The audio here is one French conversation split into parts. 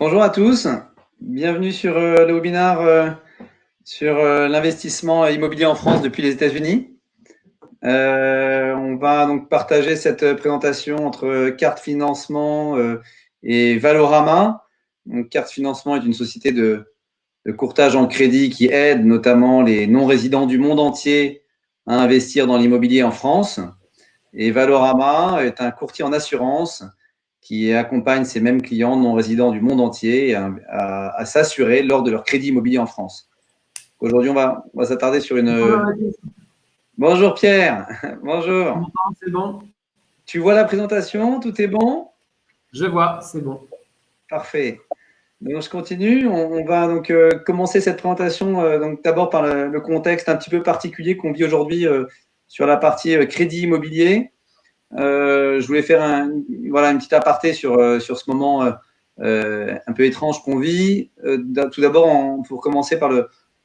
Bonjour à tous, bienvenue sur le webinaire sur l'investissement immobilier en France depuis les États-Unis. On va donc partager cette présentation entre Carte Financement et Valorama. Donc, Carte Financement est une société de courtage en crédit qui aide notamment les non-résidents du monde entier à investir dans l'immobilier en France. Et Valorama est un courtier en assurance qui accompagne ces mêmes clients non résidents du monde entier à s'assurer lors de leur crédit immobilier en France. Aujourd'hui, on va s'attarder sur une. Bonjour Pierre, bonjour. C'est bon? Tu vois la présentation, tout est bon? Je vois, c'est bon. Parfait. Donc je continue. On va donc commencer cette présentation donc d'abord par le contexte un petit peu particulier qu'on vit aujourd'hui sur la partie crédit immobilier. Je voulais faire une petite aparté sur ce moment un peu étrange qu'on vit. Tout d'abord, pour commencer par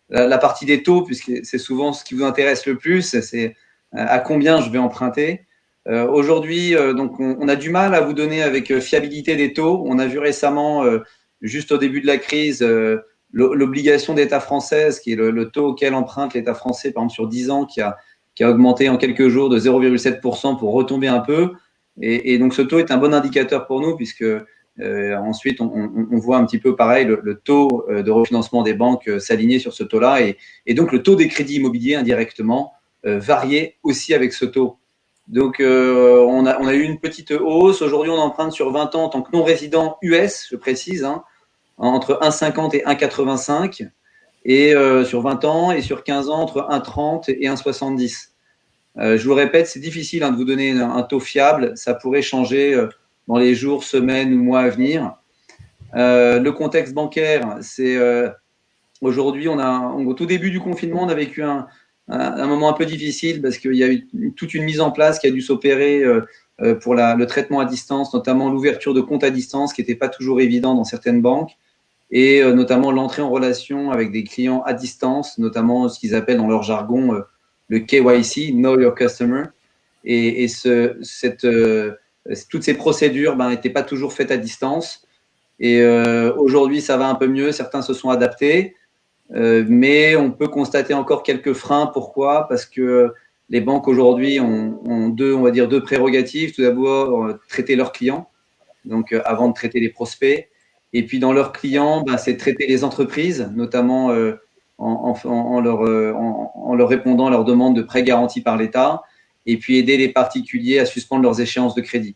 la partie des taux, puisque c'est souvent ce qui vous intéresse le plus, c'est à combien je vais emprunter. Aujourd'hui, donc on a du mal à vous donner avec fiabilité des taux. On a vu récemment, juste au début de la crise, l'obligation d'État française, qui est le taux auquel emprunte l'État français, par exemple sur 10 ans, qui a augmenté en quelques jours de 0,7% pour retomber un peu. Et donc, ce taux est un bon indicateur pour nous, puisque ensuite, on voit un petit peu pareil le taux de refinancement des banques s'aligner sur ce taux-là. Et donc, le taux des crédits immobiliers indirectement varier aussi avec ce taux. Donc, on a eu une petite hausse. Aujourd'hui, on emprunte sur 20 ans en tant que non-résident US, je précise, hein, entre 1,50 et 1,85. Et sur 20 ans et sur 15 ans, entre 1,30 et 1,70. Je vous le répète, c'est difficile de vous donner un taux fiable. Ça pourrait changer dans les jours, semaines ou mois à venir. Le contexte bancaire, c'est aujourd'hui, au tout début du confinement, on a vécu un moment un peu difficile parce qu'il y a eu toute une mise en place qui a dû s'opérer pour le traitement à distance, notamment l'ouverture de comptes à distance qui n'était pas toujours évident dans certaines banques et notamment l'entrée en relation avec des clients à distance, notamment ce qu'ils appellent dans leur jargon le KYC, Know Your Customer. Et toutes ces procédures n'étaient pas toujours faites à distance. Et aujourd'hui, ça va un peu mieux. Certains se sont adaptés. Mais on peut constater encore quelques freins. Pourquoi? Parce que les banques aujourd'hui ont deux prérogatives. Tout d'abord, traiter leurs clients, donc avant de traiter les prospects. Et puis dans leurs clients, c'est traiter les entreprises, notamment en leur répondant à leurs demandes de prêts garantis par l'État, et puis aider les particuliers à suspendre leurs échéances de crédit.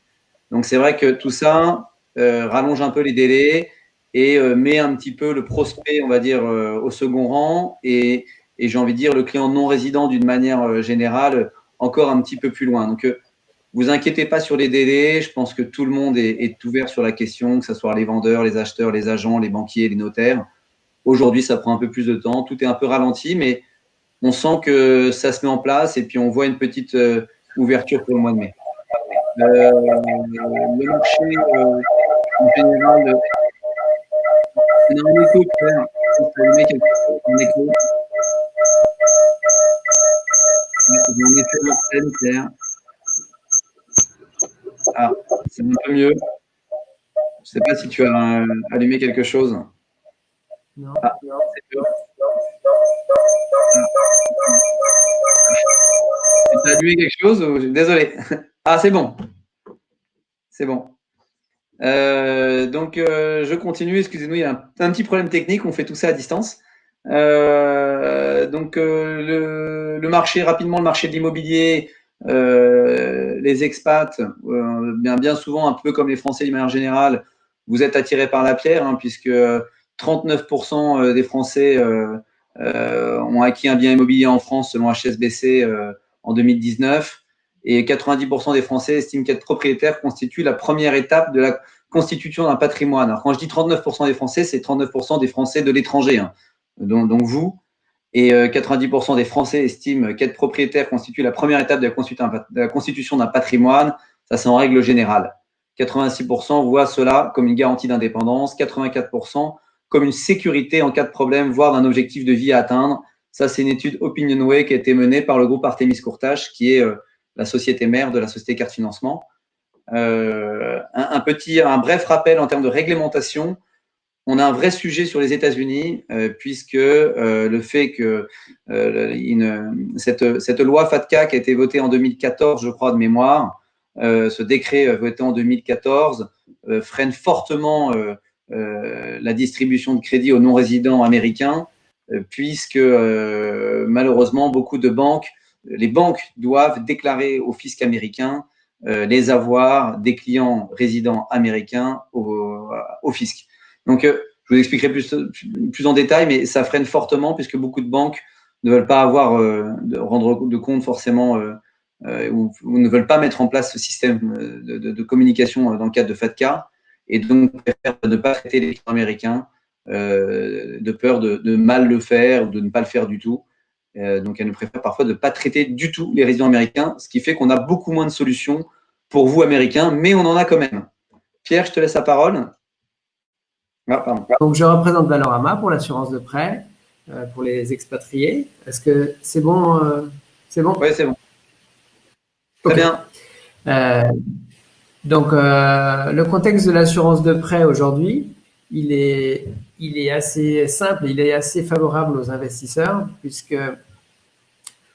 Donc c'est vrai que tout ça rallonge un peu les délais et met un petit peu le prospect, on va dire, au second rang, et j'ai envie de dire le client non résident d'une manière générale encore un petit peu plus loin. Donc vous inquiétez pas sur les délais. Je pense que tout le monde est ouvert sur la question, que ce soit les vendeurs, les acheteurs, les agents, les banquiers, les notaires. Aujourd'hui, ça prend un peu plus de temps. Tout est un peu ralenti, mais on sent que ça se met en place et puis on voit une petite ouverture pour le mois de mai. Le marché, en général, on a un écho, Pierre. Un écho. J'en ai fait l'antenne, Pierre. Ah, c'est un peu mieux. Je ne sais pas si tu as allumé quelque chose. Non. Ah, c'est mieux. Tu as allumé quelque chose ou... Désolé. Ah, c'est bon. C'est bon. Donc, je continue. Excusez-nous, il y a un petit problème technique. On fait tout ça à distance. Donc, le marché, rapidement, le marché de l'immobilier, les expats, bien souvent, un peu comme les Français d'une manière générale, vous êtes attirés par la pierre, hein, puisque 39% des Français ont acquis un bien immobilier en France selon HSBC en 2019. Et 90% des Français estiment qu'être propriétaire constitue la première étape de la constitution d'un patrimoine. Alors, quand je dis 39% des Français, c'est 39% des Français de l'étranger, hein, donc vous. Et 90% des Français estiment qu'être propriétaire constitue la première étape de la constitution d'un patrimoine. Ça, c'est en règle générale. 86% voient cela comme une garantie d'indépendance, 84% comme une sécurité en cas de problème, voire d'un objectif de vie à atteindre. Ça, c'est une étude Opinionway qui a été menée par le groupe Artemis Courtage, qui est la société mère de la société Carte Financement. Un bref rappel en termes de réglementation. on a un vrai sujet sur les États-Unis, puisque le fait que cette loi FATCA qui a été votée en 2014, je crois, de mémoire, ce décret voté en 2014, freine fortement la distribution de crédit aux non-résidents américains, puisque malheureusement, beaucoup de banques, les banques doivent déclarer au fisc américain les avoirs des clients résidents américains au fisc. Donc, je vous expliquerai plus en détail, mais ça freine fortement puisque beaucoup de banques ne veulent pas avoir de rendre de compte forcément ou ne veulent pas mettre en place ce système de communication dans le cadre de FATCA et donc préfèrent ne pas traiter les clients américains de peur de mal le faire ou de ne pas le faire du tout. Donc, elles ne préfèrent parfois de ne pas traiter du tout les résidents américains, ce qui fait qu'on a beaucoup moins de solutions pour vous, Américains, mais on en a quand même. Pierre, je te laisse la parole. Ah, donc, je représente Valorama pour l'assurance de prêt pour les expatriés. Est-ce que c'est bon c'est bon? Oui, c'est bon. Très bien. Donc, le contexte de l'assurance de prêt aujourd'hui, il est assez simple, il est assez favorable aux investisseurs, puisque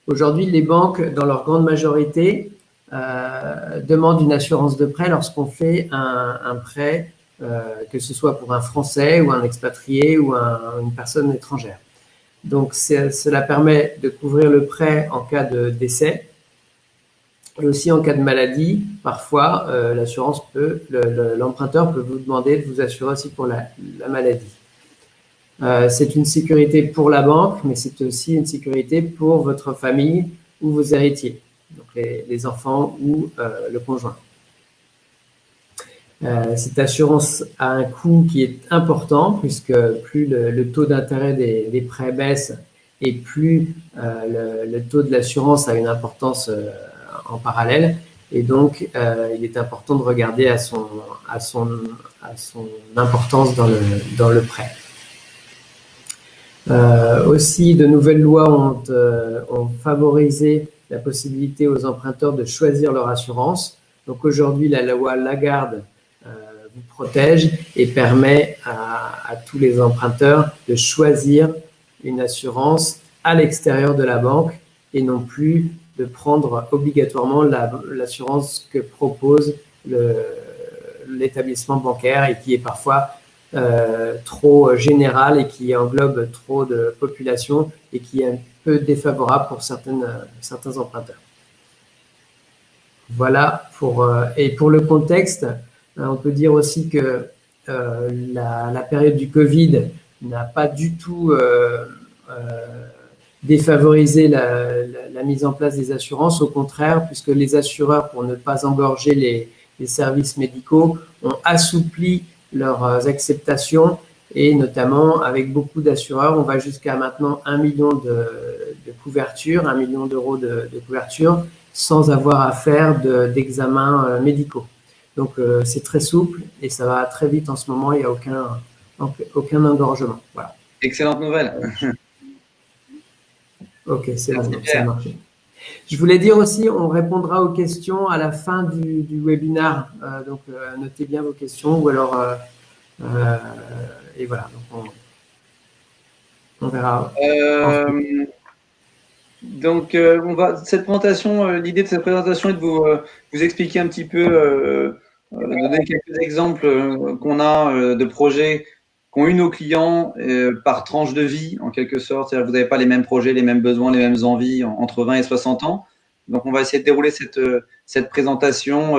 aujourd'hui, les banques, dans leur grande majorité, demandent une assurance de prêt lorsqu'on fait un prêt, que ce soit pour un Français ou un expatrié ou une personne étrangère. Donc, cela permet de couvrir le prêt en cas de décès. Et aussi en cas de maladie, parfois, l'emprunteur peut vous demander de vous assurer aussi pour la maladie. C'est une sécurité pour la banque, mais c'est aussi une sécurité pour votre famille ou vos héritiers, donc les enfants ou le conjoint. Cette assurance a un coût qui est important, puisque plus le taux d'intérêt des prêts baisse et plus le taux de l'assurance a une importance en parallèle, et donc il est important de regarder à son importance dans le prêt. Aussi, de nouvelles lois ont favorisé la possibilité aux emprunteurs de choisir leur assurance. Donc aujourd'hui, la loi Lagarde vous protège et permet à tous les emprunteurs de choisir une assurance à l'extérieur de la banque et non plus de prendre obligatoirement l'assurance que propose l'établissement bancaire et qui est parfois trop générale et qui englobe trop de population et qui est un peu défavorable pour certains emprunteurs. Voilà et pour le contexte, on peut dire aussi que la période du Covid n'a pas du tout défavorisé la mise en place des assurances, au contraire, puisque les assureurs, pour ne pas engorger les services médicaux, ont assoupli leurs acceptations et notamment avec beaucoup d'assureurs, on va jusqu'à maintenant 1 million de couverture, 1 million d'euros de couverture sans avoir à faire d'examens médicaux. Donc c'est très souple et ça va très vite en ce moment, il n'y a aucun engorgement. Voilà. Excellente nouvelle. Ok, c'est bon, ça marche. Je voulais dire aussi, on répondra aux questions à la fin du webinaire. Donc, notez bien vos questions ou alors, et voilà, donc on verra. Donc, cette présentation, l'idée de cette présentation est de vous expliquer un petit peu, donner quelques exemples qu'on a de projets qu'ont eu nos clients par tranche de vie, en quelque sorte. C'est-à-dire que vous n'avez pas les mêmes projets, les mêmes besoins, les mêmes envies entre 20 et 60 ans. Donc, on va essayer de dérouler cette présentation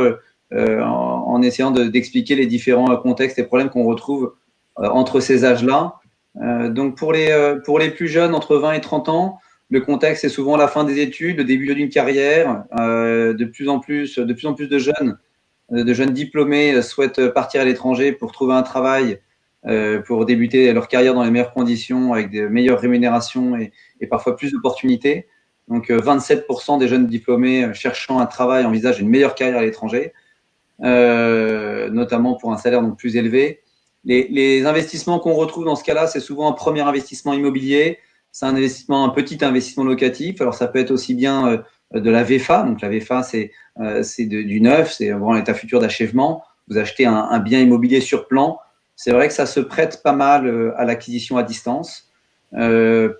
en essayant d'expliquer les différents contextes et problèmes qu'on retrouve entre ces âges-là. Donc, pour les plus jeunes, entre 20 et 30 ans, le contexte est souvent la fin des études, le début d'une carrière. De plus en plus de jeunes diplômés souhaitent partir à l'étranger pour trouver un travail, pour débuter leur carrière dans les meilleures conditions, avec des meilleures rémunérations et parfois plus d'opportunités. Donc, 27% des jeunes diplômés cherchant un travail envisagent une meilleure carrière à l'étranger, notamment pour un salaire donc plus élevé. Les investissements qu'on retrouve dans ce cas-là, c'est souvent un premier investissement immobilier. C'est un petit investissement locatif. Alors, ça peut être aussi bien de la VFA. Donc, la VFA, c'est du neuf, c'est vraiment l'état futur d'achèvement. Vous achetez un bien immobilier sur plan. c'est vrai que ça se prête pas mal à l'acquisition à distance.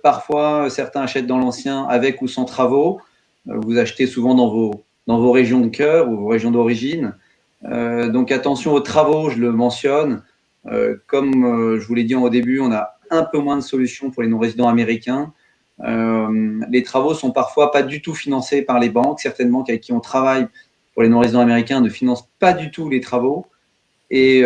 Parfois, certains achètent dans l'ancien avec ou sans travaux. Vous achetez souvent dans vos régions de cœur ou vos régions d'origine. Donc attention aux travaux, je le mentionne. Comme je vous l'ai dit au début, on a un peu moins de solutions pour les non-résidents américains. Les travaux sont parfois pas du tout financés par les banques. Certaines banques avec qui on travaille pour les non-résidents américains ne financent pas du tout les travaux. Et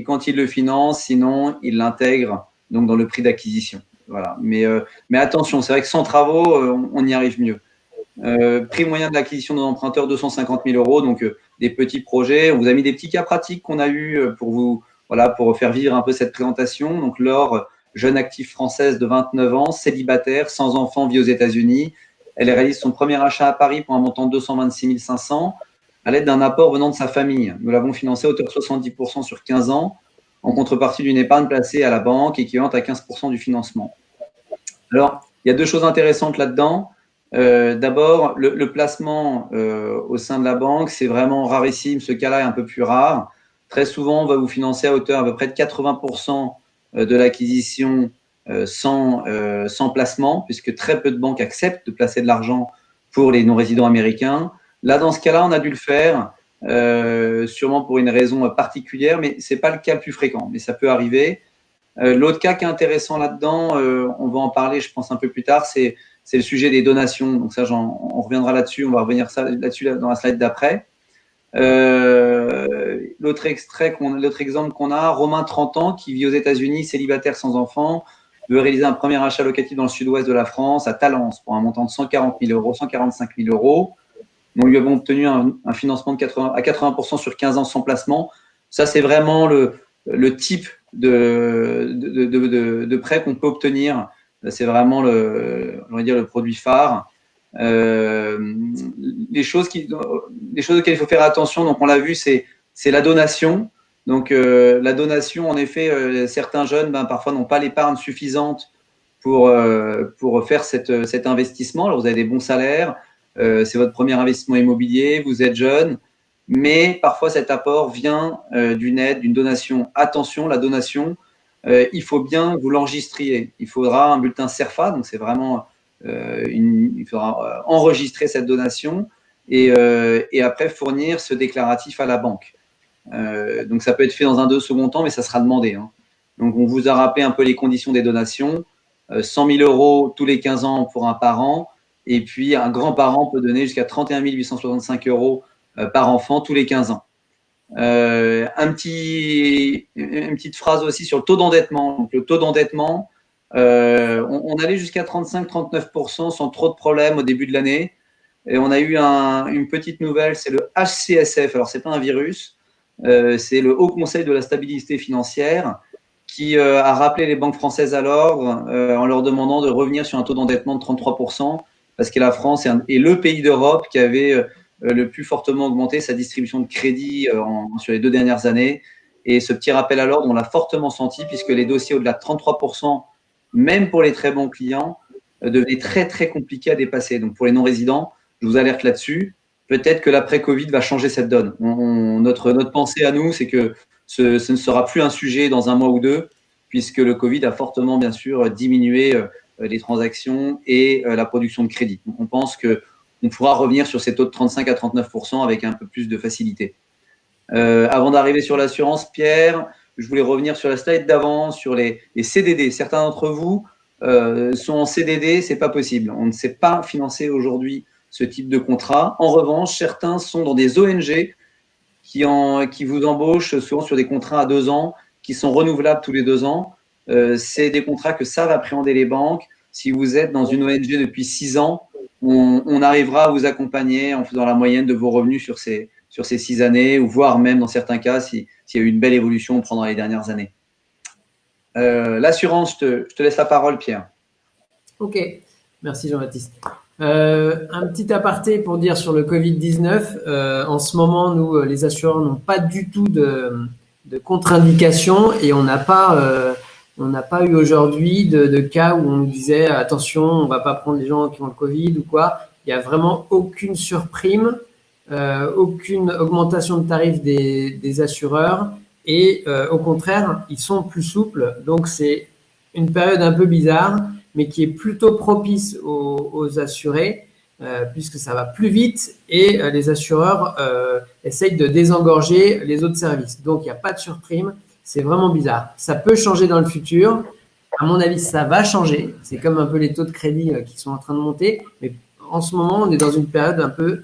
quand ils le financent, sinon, ils l'intègrent donc dans le prix d'acquisition. Voilà. Mais attention, c'est vrai que sans travaux, on y arrive mieux. Prix moyen de l'acquisition d'un emprunteur, 250 000 euros, donc des petits projets. On vous a mis des petits cas pratiques qu'on a eu pour vous, voilà, pour faire vivre un peu cette présentation. Donc Laure, jeune active française de 29 ans, célibataire, sans enfant, vit aux États-Unis. Elle réalise son premier achat à Paris pour un montant de 226 500 à l'aide d'un apport venant de sa famille. Nous l'avons financé à hauteur de 70% sur 15 ans, en contrepartie d'une épargne placée à la banque équivalente à 15% du financement. Alors, il y a deux choses intéressantes là-dedans. D'abord, le placement au sein de la banque, c'est vraiment rarissime. Ce cas-là est un peu plus rare. Très souvent, on va vous financer à hauteur à peu près de 80% de l'acquisition sans placement, puisque très peu de banques acceptent de placer de l'argent pour les non-résidents américains. Là, dans ce cas-là, on a dû le faire, sûrement pour une raison particulière, mais ce n'est pas le cas le plus fréquent, mais ça peut arriver. L'autre cas qui est intéressant là-dedans, on va en parler, je pense, un peu plus tard, c'est le sujet des donations. Donc ça, on reviendra là-dessus, on va revenir là-dessus dans la slide d'après. L'autre exemple qu'on a, Romain, 30 ans, qui vit aux États-Unis, célibataire sans enfant, veut réaliser un premier achat locatif dans le sud-ouest de la France, à Talence, pour un montant de 140 000 euros, 145 000 euros. Nous lui avons obtenu un financement à 80% sur 15 ans sans placement. Ça, c'est vraiment le type de prêt qu'on peut obtenir. C'est vraiment le produit phare. Les choses auxquelles il faut faire attention, donc on l'a vu, c'est la donation. Donc la donation, en effet, certains jeunes parfois n'ont pas l'épargne suffisante pour faire cet investissement. Alors vous avez des bons salaires, c'est votre premier investissement immobilier, vous êtes jeune, mais parfois cet apport vient d'une aide, d'une donation. Attention, la donation, il faut bien que vous l'enregistriez. Il faudra un bulletin CERFA, donc c'est vraiment il faudra enregistrer cette donation et après fournir ce déclaratif à la banque. Donc ça peut être fait dans un second temps, mais ça sera demandé. Hein. Donc on vous a rappelé un peu les conditions des donations. 100 000 euros tous les 15 ans pour un parent, et puis un grand-parent peut donner jusqu'à 31 865 euros par enfant tous les 15 ans. Une petite phrase aussi sur le taux d'endettement. Donc, le taux d'endettement, on allait jusqu'à 35-39% sans trop de problèmes au début de l'année. Et on a eu une petite nouvelle, c'est le HCSF. Alors, ce n'est pas un virus, c'est le Haut Conseil de la stabilité financière qui a rappelé les banques françaises à l'ordre en leur demandant de revenir sur un taux d'endettement de 33%, parce que la France est le pays d'Europe qui avait le plus fortement augmenté sa distribution de crédit sur les 2 dernières années. Et ce petit rappel à l'ordre, on l'a fortement senti, puisque les dossiers au-delà de 33%, même pour les très bons clients, devenaient très, très compliqués à dépasser. Donc, pour les non-résidents, je vous alerte là-dessus. Peut-être que l'après-Covid va changer cette donne. Notre pensée à nous, c'est que ce ne sera plus un sujet dans un mois ou deux, puisque le Covid a fortement, bien sûr, diminué les transactions et la production de crédit. Donc, on pense qu'on pourra revenir sur ces taux de 35 à 39% avec un peu plus de facilité. Avant d'arriver sur l'assurance, Pierre, je voulais revenir sur la slide d'avant, sur les CDD. Certains d'entre vous sont en CDD, c'est pas possible. On ne sait pas financer aujourd'hui ce type de contrat. En revanche, certains sont dans des ONG qui vous embauchent souvent sur des contrats à 2 ans, qui sont renouvelables tous les 2 ans. C'est des contrats que savent appréhender les banques. Si vous êtes dans une ONG depuis 6 ans, on arrivera à vous accompagner en faisant la moyenne de vos revenus sur ces 6 années, ou voire même dans certains cas, s'il y a eu une belle évolution pendant les dernières années. L'assurance, je te laisse la parole, Pierre. Ok, merci Jean-Baptiste. Un petit aparté pour dire sur le Covid-19. En ce moment, nous, les assureurs n'ont pas du tout de contre-indication et on n'a pas eu aujourd'hui de cas où on nous disait attention, on ne va pas prendre les gens qui ont le Covid ou quoi. Il n'y a vraiment aucune surprime, aucune augmentation de tarifs des assureurs. Et au contraire, ils sont plus souples. Donc, c'est une période un peu bizarre, mais qui est plutôt propice aux assurés, puisque ça va plus vite et les assureurs essayent de désengorger les autres services. Donc, il n'y a pas de surprime. C'est vraiment bizarre. Ça peut changer dans le futur. À mon avis, ça va changer. C'est comme un peu les taux de crédit qui sont en train de monter. Mais en ce moment, on est dans une période un peu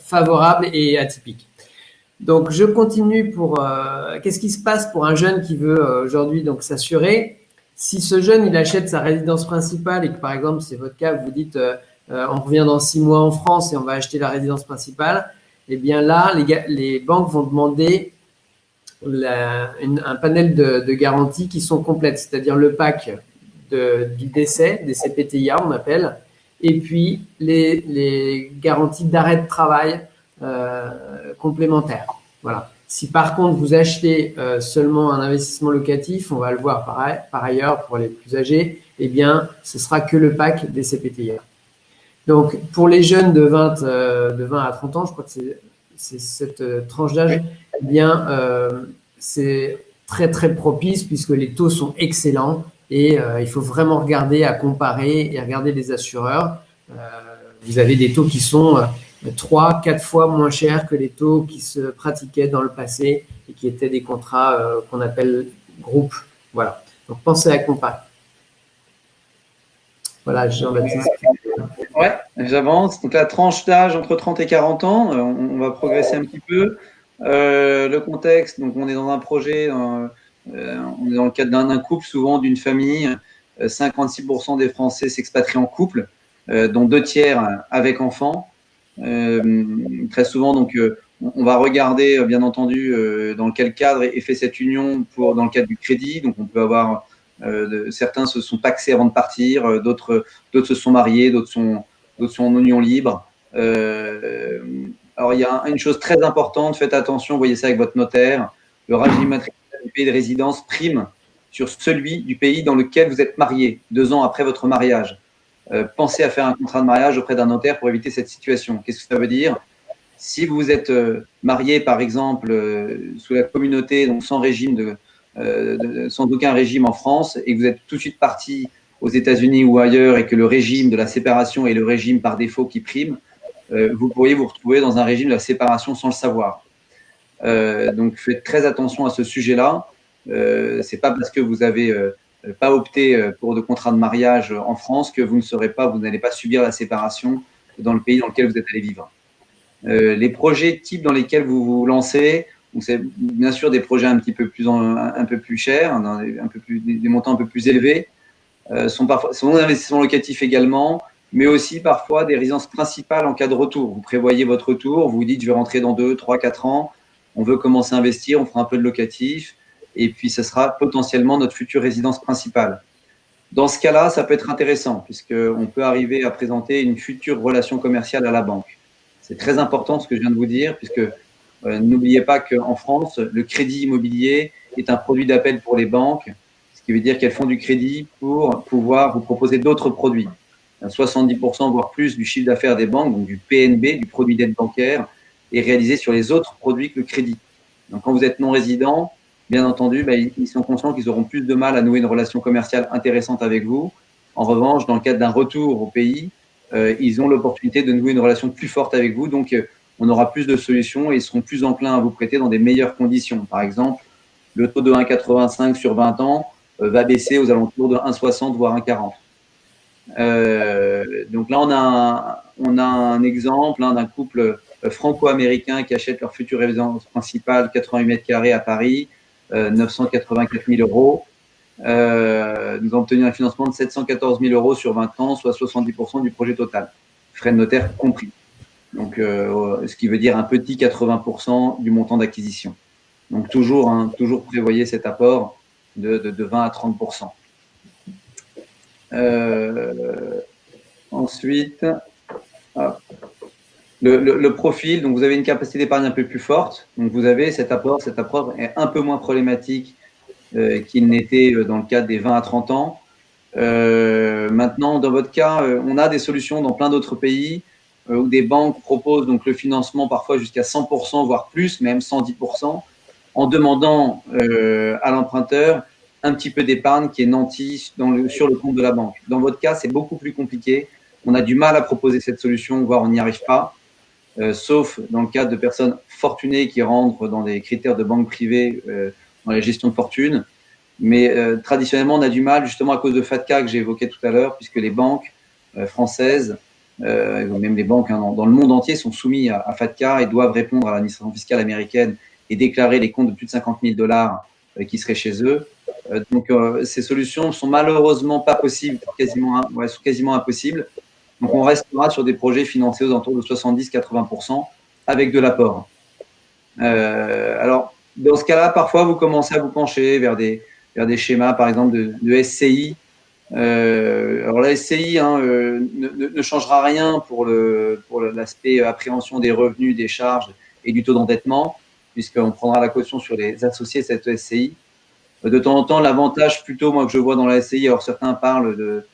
favorable et atypique. Donc, je continue pour qu'est-ce qui se passe pour un jeune qui veut aujourd'hui donc s'assurer. Si ce jeune il achète sa résidence principale et que par exemple c'est votre cas, vous dites on revient dans 6 mois en France et on va acheter la résidence principale, eh bien là les banques vont demander un panel de garanties qui sont complètes, c'est-à-dire le pack du décès, des CPTIA on appelle, et puis les garanties d'arrêt de travail complémentaires. Voilà. Si par contre vous achetez seulement un investissement locatif, on va le voir par ailleurs pour les plus âgés, eh bien ce sera que le pack des CPTIA. Donc pour les jeunes de 20 à 30 ans, je crois que c'est cette tranche d'âge, eh bien c'est très très propice puisque les taux sont excellents et il faut vraiment regarder à comparer et regarder les assureurs. Vous avez des taux qui sont 3-4 fois moins chers que les taux qui se pratiquaient dans le passé et qui étaient des contrats qu'on appelle groupes. Voilà. Donc pensez à comparer. Voilà, Jean-Baptiste. Ouais, j'avance. Donc la tranche d'âge entre 30 et 40 ans, on va progresser un petit peu. Le contexte, donc on est dans un projet, on est dans le cadre d'un couple, souvent d'une famille. 56% des Français s'expatrient en couple, dont 2 tiers avec enfants. Très souvent, donc, on va regarder, bien entendu, dans quel cadre est fait cette union dans le cadre du crédit. Donc, on peut avoir certains se sont pacsés avant de partir, d'autres se sont mariés, d'autres sont en union libre. Alors, il y a une chose très importante, faites attention, voyez ça avec votre notaire. Le régime matrimonial du pays de résidence prime sur celui du pays dans lequel vous êtes marié, 2 ans après votre mariage. Pensez à faire un contrat de mariage auprès d'un notaire pour éviter cette situation. Qu'est-ce que ça veut dire? Si vous êtes marié, par exemple, sous la communauté, donc sans régime sans aucun régime en France, et que vous êtes tout de suite parti aux États-Unis ou ailleurs, et que le régime de la séparation est le régime par défaut qui prime, vous pourriez vous retrouver dans un régime de la séparation sans le savoir. Donc faites très attention à ce sujet-là. C'est pas parce que vous avez pas opté pour de contrats de mariage en France que vous n'allez pas subir la séparation dans le pays dans lequel vous êtes allé vivre. Les projets types dans lesquels vous vous lancez, c'est bien sûr des projets un peu plus chers, des montants un peu plus élevés, sont des investissements locatifs également, mais aussi parfois des résidences principales en cas de retour. Vous prévoyez votre retour, vous vous dites je vais rentrer dans 2, 3, 4 ans, on veut commencer à investir, on fera un peu de locatif, et puis ce sera potentiellement notre future résidence principale. Dans ce cas-là, ça peut être intéressant, puisqu'on peut arriver à présenter une future relation commerciale à la banque. C'est très important ce que je viens de vous dire, puisque n'oubliez pas qu'en France, le crédit immobilier est un produit d'appel pour les banques, ce qui veut dire qu'elles font du crédit pour pouvoir vous proposer d'autres produits. 70% voire plus du chiffre d'affaires des banques, donc du PNB, du produit d'aide bancaire, est réalisé sur les autres produits que le crédit. Donc quand vous êtes non résident, bien entendu, ils sont conscients qu'ils auront plus de mal à nouer une relation commerciale intéressante avec vous. En revanche, dans le cadre d'un retour au pays, ils ont l'opportunité de nouer une relation plus forte avec vous. Donc, on aura plus de solutions et ils seront plus enclins à vous prêter dans des meilleures conditions. Par exemple, le taux de 1,85 sur 20 ans va baisser aux alentours de 1,60 voire 1,40. Donc là, on a un exemple d'un couple franco-américain qui achète leur future résidence principale, 88 mètres carrés à Paris, 984 000 euros. Nous avons obtenu un financement de 714 000 euros sur 20 ans, soit 70% du projet total, frais de notaire compris. Donc, ce qui veut dire un petit 80% du montant d'acquisition. Donc, toujours prévoyez cet apport de 20 à 30%. Ensuite, le profil, donc vous avez une capacité d'épargne un peu plus forte, donc vous avez cet apport est un peu moins problématique qu'il n'était dans le cadre des 20 à 30 ans. Maintenant, dans votre cas, on a des solutions dans plein d'autres pays où des banques proposent donc le financement parfois jusqu'à 100%, voire plus, même 110%. en demandant à l'emprunteur un petit peu d'épargne qui est nantie sur le compte de la banque. Dans votre cas, c'est beaucoup plus compliqué. On a du mal à proposer cette solution, voire on n'y arrive pas, sauf dans le cas de personnes fortunées qui rentrent dans des critères de banque privée dans la gestion de fortune. Mais traditionnellement, on a du mal, justement à cause de FATCA que j'ai évoqué tout à l'heure, puisque les banques françaises, même les banques dans le monde entier, sont soumis à FATCA et doivent répondre à l'administration fiscale américaine et déclarer les comptes de plus de 50 000 dollars qui seraient chez eux. Donc, ces solutions sont malheureusement pas possibles, sont quasiment impossibles. Donc, on restera sur des projets financés aux alentours de 70-80% avec de l'apport. Alors, dans ce cas-là, parfois, vous commencez à vous pencher vers des schémas, par exemple, de SCI. Alors, la SCI ne changera rien pour l'aspect appréhension des revenus, des charges et du taux d'endettement, puisqu'on prendra la caution sur les associés de cette SCI. De temps en temps, l'avantage plutôt, moi, que je vois dans la SCI, alors certains parlent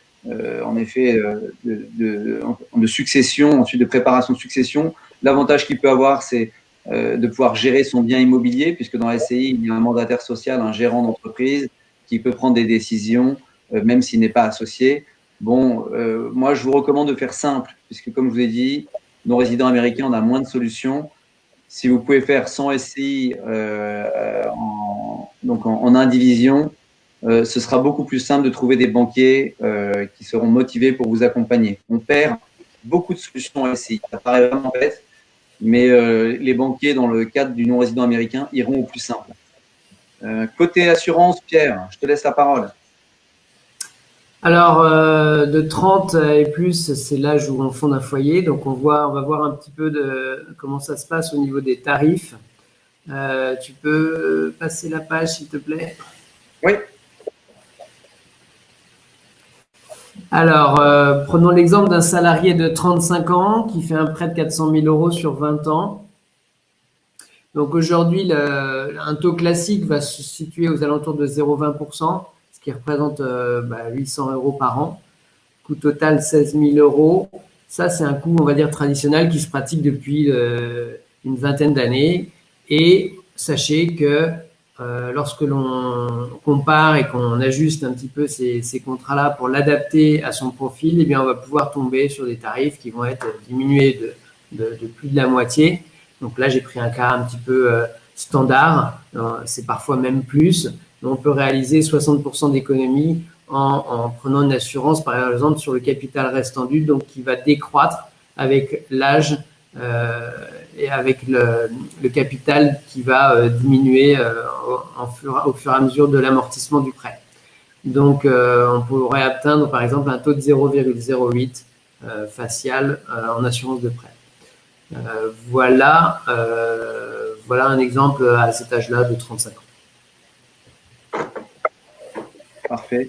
en effet, de succession, ensuite de préparation de succession. L'avantage qu'il peut avoir, c'est de pouvoir gérer son bien immobilier, puisque dans la SCI, il y a un mandataire social, un gérant d'entreprise qui peut prendre des décisions, même s'il n'est pas associé. Bon, moi, je vous recommande de faire simple, puisque comme je vous ai dit, nos résidents américains, on a moins de solutions. Si vous pouvez faire 100 SCI en indivision, ce sera beaucoup plus simple de trouver des banquiers qui seront motivés pour vous accompagner. On perd beaucoup de solutions SCI. Ça paraît vraiment bête, mais les banquiers, dans le cadre du non-résident américain, iront au plus simple. Côté assurance, Pierre, je te laisse la parole. Alors, de 30 et plus, c'est l'âge où on fonde un foyer. Donc, on va voir un petit peu de comment ça se passe au niveau des tarifs. Tu peux passer la page, s'il te plaît? Oui. Alors, prenons l'exemple d'un salarié de 35 ans qui fait un prêt de 400 000 euros sur 20 ans. Donc, aujourd'hui, un taux classique va se situer aux alentours de 0,20%, ce qui représente 800 euros par an. Coût total 16 000 euros. Ça, c'est un coût, on va dire, traditionnel qui se pratique depuis une vingtaine d'années. Et sachez que lorsque l'on compare et qu'on ajuste un petit peu ces contrats-là pour l'adapter à son profil, eh bien, on va pouvoir tomber sur des tarifs qui vont être diminués de plus de la moitié. Donc là, j'ai pris un cas un petit peu standard. C'est parfois même plus. Mais on peut réaliser 60% d'économie en prenant une assurance, par exemple, sur le capital restant dû, donc qui va décroître avec l'âge et avec le capital qui va diminuer au fur et à mesure de l'amortissement du prêt. Donc, on pourrait atteindre, par exemple, un taux de 0,08 facial en assurance de prêt. Voilà un exemple à cet âge-là de 35 ans. Parfait.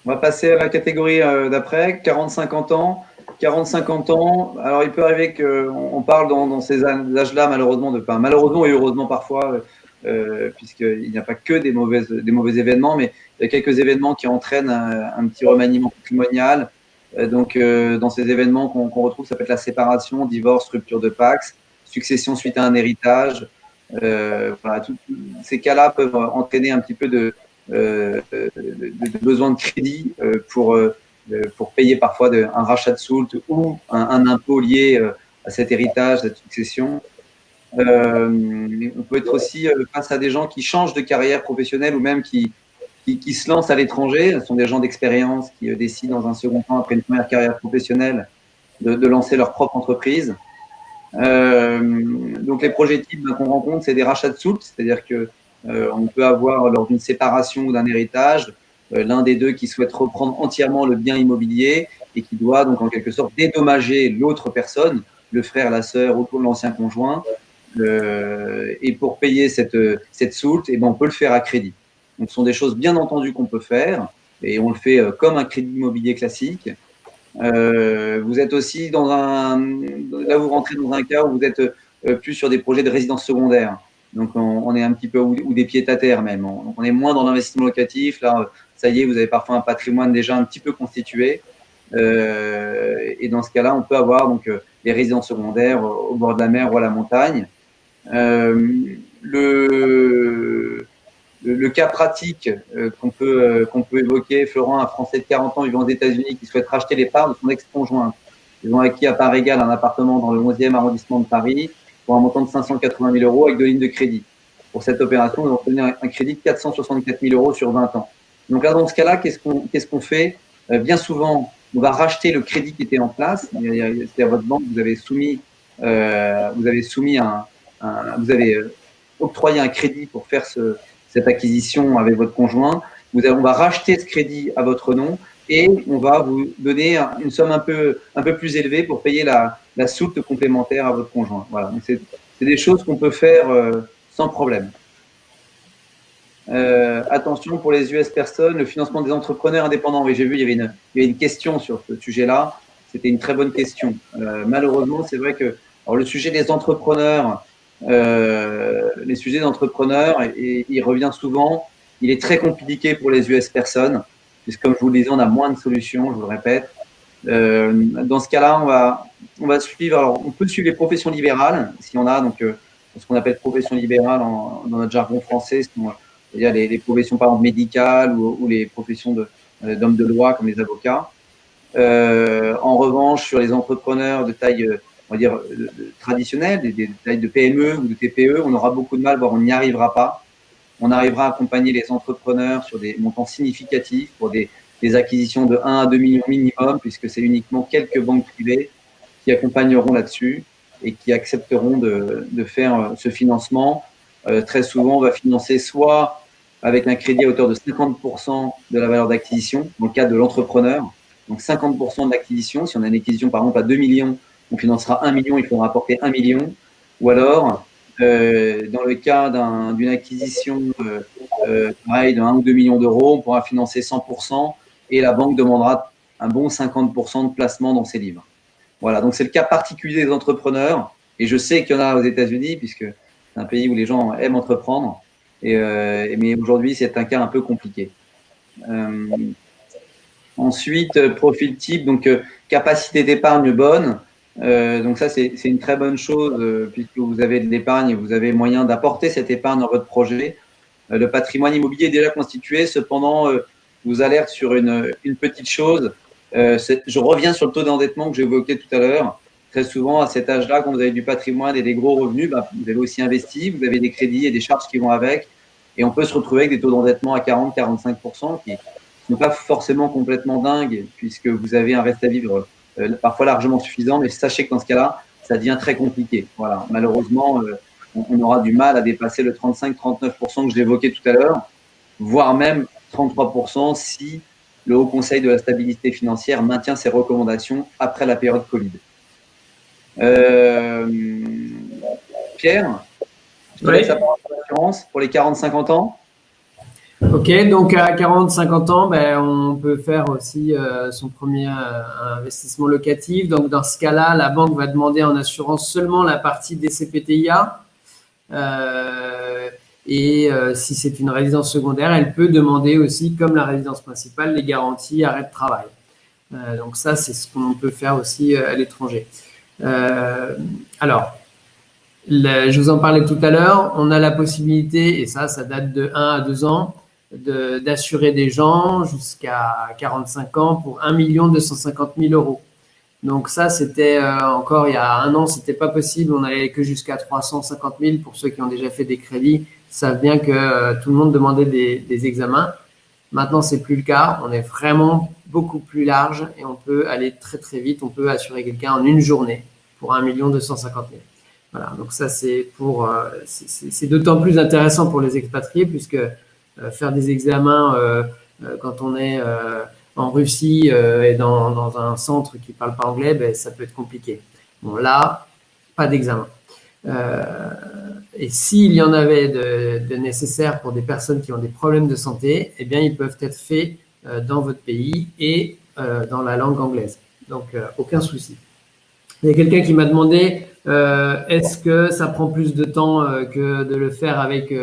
On va passer à la catégorie d'après, 40-50 ans. 40-50 ans, alors il peut arriver qu'on parle dans ces âges-là, malheureusement et heureusement parfois, puisqu'il n'y a pas que des mauvais événements, mais il y a quelques événements qui entraînent un petit remaniement patrimonial. Dans ces événements qu'on retrouve, ça peut être la séparation, divorce, rupture de Pacs, succession suite à un héritage. Tous ces cas-là peuvent entraîner un petit peu de besoin de crédit pour payer parfois un rachat de soult ou un impôt lié à cet héritage, cette succession. On peut être aussi face à des gens qui changent de carrière professionnelle ou même qui se lancent à l'étranger. Ce sont des gens d'expérience qui décident dans un second temps, après une première carrière professionnelle, de lancer leur propre entreprise. Donc les projets types qu'on rencontre, c'est des rachats de soult, c'est-à-dire que on peut avoir lors d'une séparation ou d'un héritage l'un des deux qui souhaite reprendre entièrement le bien immobilier et qui doit donc en quelque sorte dédommager l'autre personne, le frère, la sœur ou l'ancien conjoint. Et pour payer cette soult, on peut le faire à crédit. Donc ce sont des choses bien entendu qu'on peut faire et on le fait comme un crédit immobilier classique. Vous êtes aussi là vous rentrez dans un cas où vous êtes plus sur des projets de résidence secondaire. Donc on est un petit peu ou des pieds-à-terre même. On est moins dans l'investissement locatif. Là, ça y est, vous avez parfois un patrimoine déjà un petit peu constitué. Et dans ce cas-là, on peut avoir donc les résidences secondaires au bord de la mer ou à la montagne. le cas pratique qu'on peut évoquer, Florent, un Français de 40 ans vivant aux États-Unis qui souhaite racheter les parts de son ex-conjoint. Ils ont acquis à part égale un appartement dans le 11e arrondissement de Paris pour un montant de 580 000 euros avec 2 lignes de crédit. Pour cette opération, ils ont obtenu un crédit de 464 000 euros sur 20 ans. Donc là, dans ce cas-là, qu'est-ce qu'on fait? Bien souvent, on va racheter le crédit qui était en place. C'est à votre banque, vous avez octroyé un crédit pour faire cette acquisition avec votre conjoint. On va racheter ce crédit à votre nom et on va vous donner une somme un peu plus élevée pour payer la soulte complémentaire à votre conjoint. Voilà. Donc c'est des choses qu'on peut faire sans problème. Attention pour les US personnes, le financement des entrepreneurs indépendants. Oui, j'ai vu, il y avait une question sur ce sujet-là. C'était une très bonne question. Malheureusement, c'est vrai que alors le sujet des entrepreneurs, il revient souvent. Il est très compliqué pour les US personnes, puisque comme je vous le disais, on a moins de solutions, je vous le répète. Dans ce cas-là, on va suivre. Alors, on peut suivre les professions libérales, si on a donc ce qu'on appelle profession libérale dans notre jargon français, c'est-à-dire les professions par exemple médicales ou les professions d'hommes de loi comme les avocats. En revanche, sur les entrepreneurs de taille, on va dire traditionnelle, des tailles de PME ou de TPE, on aura beaucoup de mal, voire on n'y arrivera pas. On arrivera à accompagner les entrepreneurs sur des montants significatifs pour des acquisitions de 1 à 2 millions minimum, puisque c'est uniquement quelques banques privées qui accompagneront là-dessus et qui accepteront de faire ce financement. Très souvent, on va financer soit avec un crédit à hauteur de 50% de la valeur d'acquisition, dans le cas de l'entrepreneur. Donc 50% de l'acquisition, si on a une acquisition par exemple à 2 millions, on financera 1 million, il faudra apporter 1 million. Ou alors, dans le cas d'une acquisition pareil de 1 ou 2 millions d'euros, on pourra financer 100% et la banque demandera un bon 50% de placement dans ses livres. Voilà, donc c'est le cas particulier des entrepreneurs et je sais qu'il y en a aux États-Unis puisque c'est un pays où les gens aiment entreprendre, mais aujourd'hui c'est un cas un peu compliqué. Ensuite, profil type, donc capacité d'épargne bonne. Donc ça, c'est une très bonne chose puisque vous avez de l'épargne et vous avez moyen d'apporter cette épargne dans votre projet. Le patrimoine immobilier est déjà constitué. Cependant, je vous alerte sur une petite chose. Je reviens sur le taux d'endettement que j'évoquais tout à l'heure. Très souvent, à cet âge-là, quand vous avez du patrimoine et des gros revenus, vous avez aussi investi, vous avez des crédits et des charges qui vont avec. Et on peut se retrouver avec des taux d'endettement à 40-45% qui ne sont pas forcément complètement dingues puisque vous avez un reste à vivre parfois largement suffisant. Mais sachez que dans ce cas-là, ça devient très compliqué. Voilà. Malheureusement, on aura du mal à dépasser le 35-39% que je l'évoquais tout à l'heure, voire même 33% si le Haut Conseil de la stabilité financière maintient ses recommandations après la période Covid. Pierre, je te laisse la parole pour l'assurance pour les 40-50 ans. Ok, donc à 40-50 ans, on peut faire aussi son premier investissement locatif. Donc dans ce cas-là, la banque va demander en assurance seulement la partie DCPTIA. Si c'est une résidence secondaire, elle peut demander aussi, comme la résidence principale, les garanties arrêt de travail. Donc ça, c'est ce qu'on peut faire aussi à l'étranger. Alors, je vous en parlais tout à l'heure, on a la possibilité, et ça date de 1 à 2 ans, d'assurer des gens jusqu'à 45 ans pour 1 250 000 euros. Donc ça, c'était encore il y a 1 an, c'était pas possible. On n'allait que jusqu'à 350 000 pour ceux qui ont déjà fait des crédits. Savent bien que tout le monde demandait des examens. Maintenant, c'est plus le cas. On est vraiment beaucoup plus large et on peut aller très très vite. On peut assurer quelqu'un en une journée pour 1 250 000. Voilà. Donc ça, c'est d'autant plus intéressant pour les expatriés puisque faire des examens quand on est en Russie et dans un centre qui ne parle pas anglais, ça peut être compliqué. Bon, là, pas d'examen. Et s'il y en avait de nécessaires pour des personnes qui ont des problèmes de santé, eh bien, ils peuvent être faits dans votre pays et dans la langue anglaise. Donc, aucun souci. Il y a quelqu'un qui m'a demandé est-ce que ça prend plus de temps que de le faire avec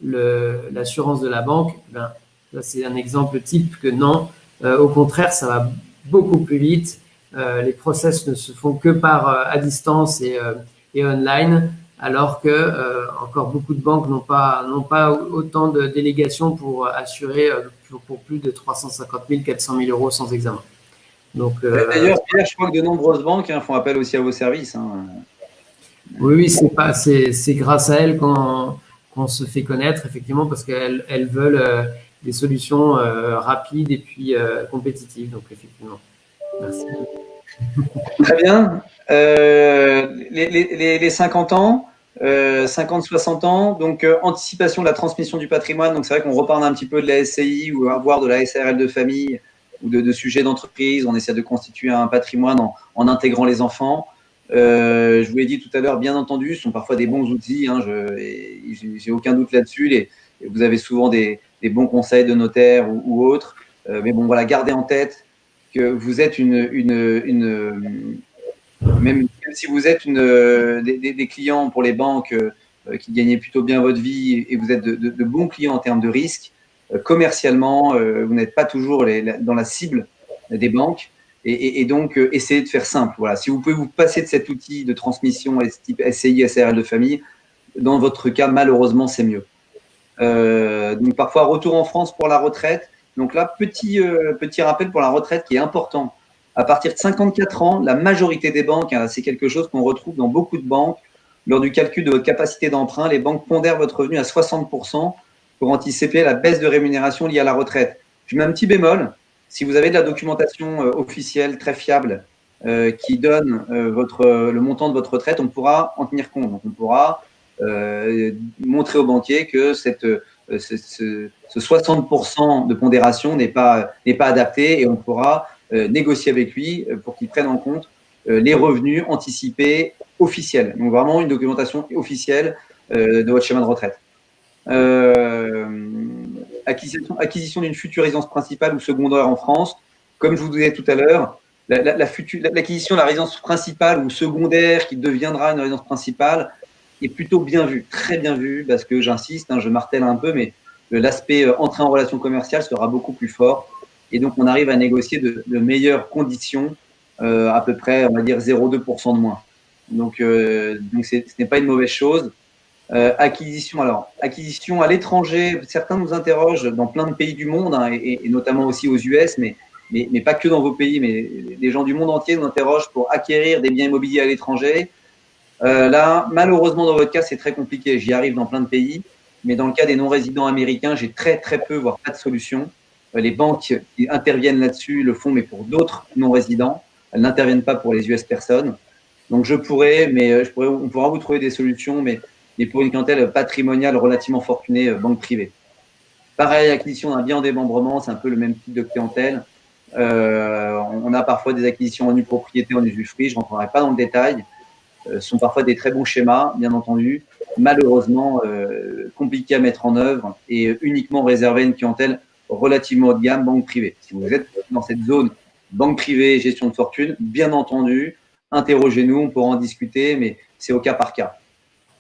l'assurance de la banque? Ça, c'est un exemple type que non. Au contraire, ça va beaucoup plus vite. Les process ne se font que à distance et online. alors que encore beaucoup de banques n'ont pas autant de délégations pour assurer pour plus de 350 000, 400 000 euros sans examen. Donc, d'ailleurs, Pierre, je crois que de nombreuses banques font appel aussi à vos services. oui, c'est grâce à elles qu'on se fait connaître, effectivement, parce qu'elles veulent des solutions rapides et puis compétitives. Donc, effectivement, merci. Très bien. Les 50 ans, 50-60 ans, donc anticipation de la transmission du patrimoine. Donc c'est vrai qu'on reparle un petit peu de la SCI ou voire de la SARL de famille ou de sujets d'entreprise. On essaie de constituer un patrimoine en intégrant les enfants. Je vous l'ai dit tout à l'heure, bien entendu, ce sont parfois des bons outils. J'ai aucun doute là-dessus. Vous avez souvent des bons conseils de notaires ou autres. Mais bon, voilà, gardez en tête que vous êtes même si vous êtes des clients pour les banques qui gagnez plutôt bien votre vie et vous êtes de bons clients en termes de risque, commercialement, vous n'êtes pas toujours dans la cible des banques. Et donc, essayez de faire simple. Voilà. Si vous pouvez vous passer de cet outil de transmission type SCI, SARL de famille, dans votre cas, malheureusement, c'est mieux. Donc, parfois, retour en France pour la retraite. Donc là, petit rappel pour la retraite qui est important. À partir de 54 ans, la majorité des banques, c'est quelque chose qu'on retrouve dans beaucoup de banques, lors du calcul de votre capacité d'emprunt, les banques pondèrent votre revenu à 60% pour anticiper la baisse de rémunération liée à la retraite. Je mets un petit bémol. Si vous avez de la documentation officielle très fiable qui donne le montant de votre retraite, on pourra en tenir compte. Donc, on pourra montrer au banquier que ce 60% de pondération n'est pas adapté et on pourra négocier avec lui pour qu'il prenne en compte les revenus anticipés officiels. Donc, vraiment une documentation officielle de votre schéma de retraite. Acquisition d'une future résidence principale ou secondaire en France. Comme je vous disais tout à l'heure, l'acquisition de la résidence principale ou secondaire qui deviendra une résidence principale est plutôt bien vue, très bien vue, parce que j'insiste, je martèle un peu, mais l'aspect entrée en relation commerciale sera beaucoup plus fort. Et donc, on arrive à négocier de meilleures conditions, à peu près, on va dire, 0,2% de moins. Donc ce n'est pas une mauvaise chose. Acquisition à l'étranger, certains nous interrogent dans plein de pays du monde, et notamment aussi aux US, mais pas que dans vos pays, mais les gens du monde entier nous interrogent pour acquérir des biens immobiliers à l'étranger. Là, malheureusement, dans votre cas, c'est très compliqué. J'y arrive dans plein de pays, mais dans le cas des non-résidents américains, j'ai très peu, voire pas de solution. Les banques qui interviennent là-dessus le font, mais pour d'autres non-résidents. Elles n'interviennent pas pour les US personnes. Donc, on pourra vous trouver des solutions, mais pour une clientèle patrimoniale relativement fortunée, banque privée. Pareil, acquisition d'un bien en démembrement, c'est un peu le même type de clientèle. On a parfois des acquisitions en nue propriété, en usufruit, je ne rentrerai pas dans le détail. Ce sont parfois des très bons schémas, bien entendu, malheureusement compliqués à mettre en œuvre et uniquement réservés à une clientèle relativement haut de gamme, banque privée. Si vous êtes dans cette zone banque privée, gestion de fortune, bien entendu, interrogez-nous, on pourra en discuter, mais c'est au cas par cas.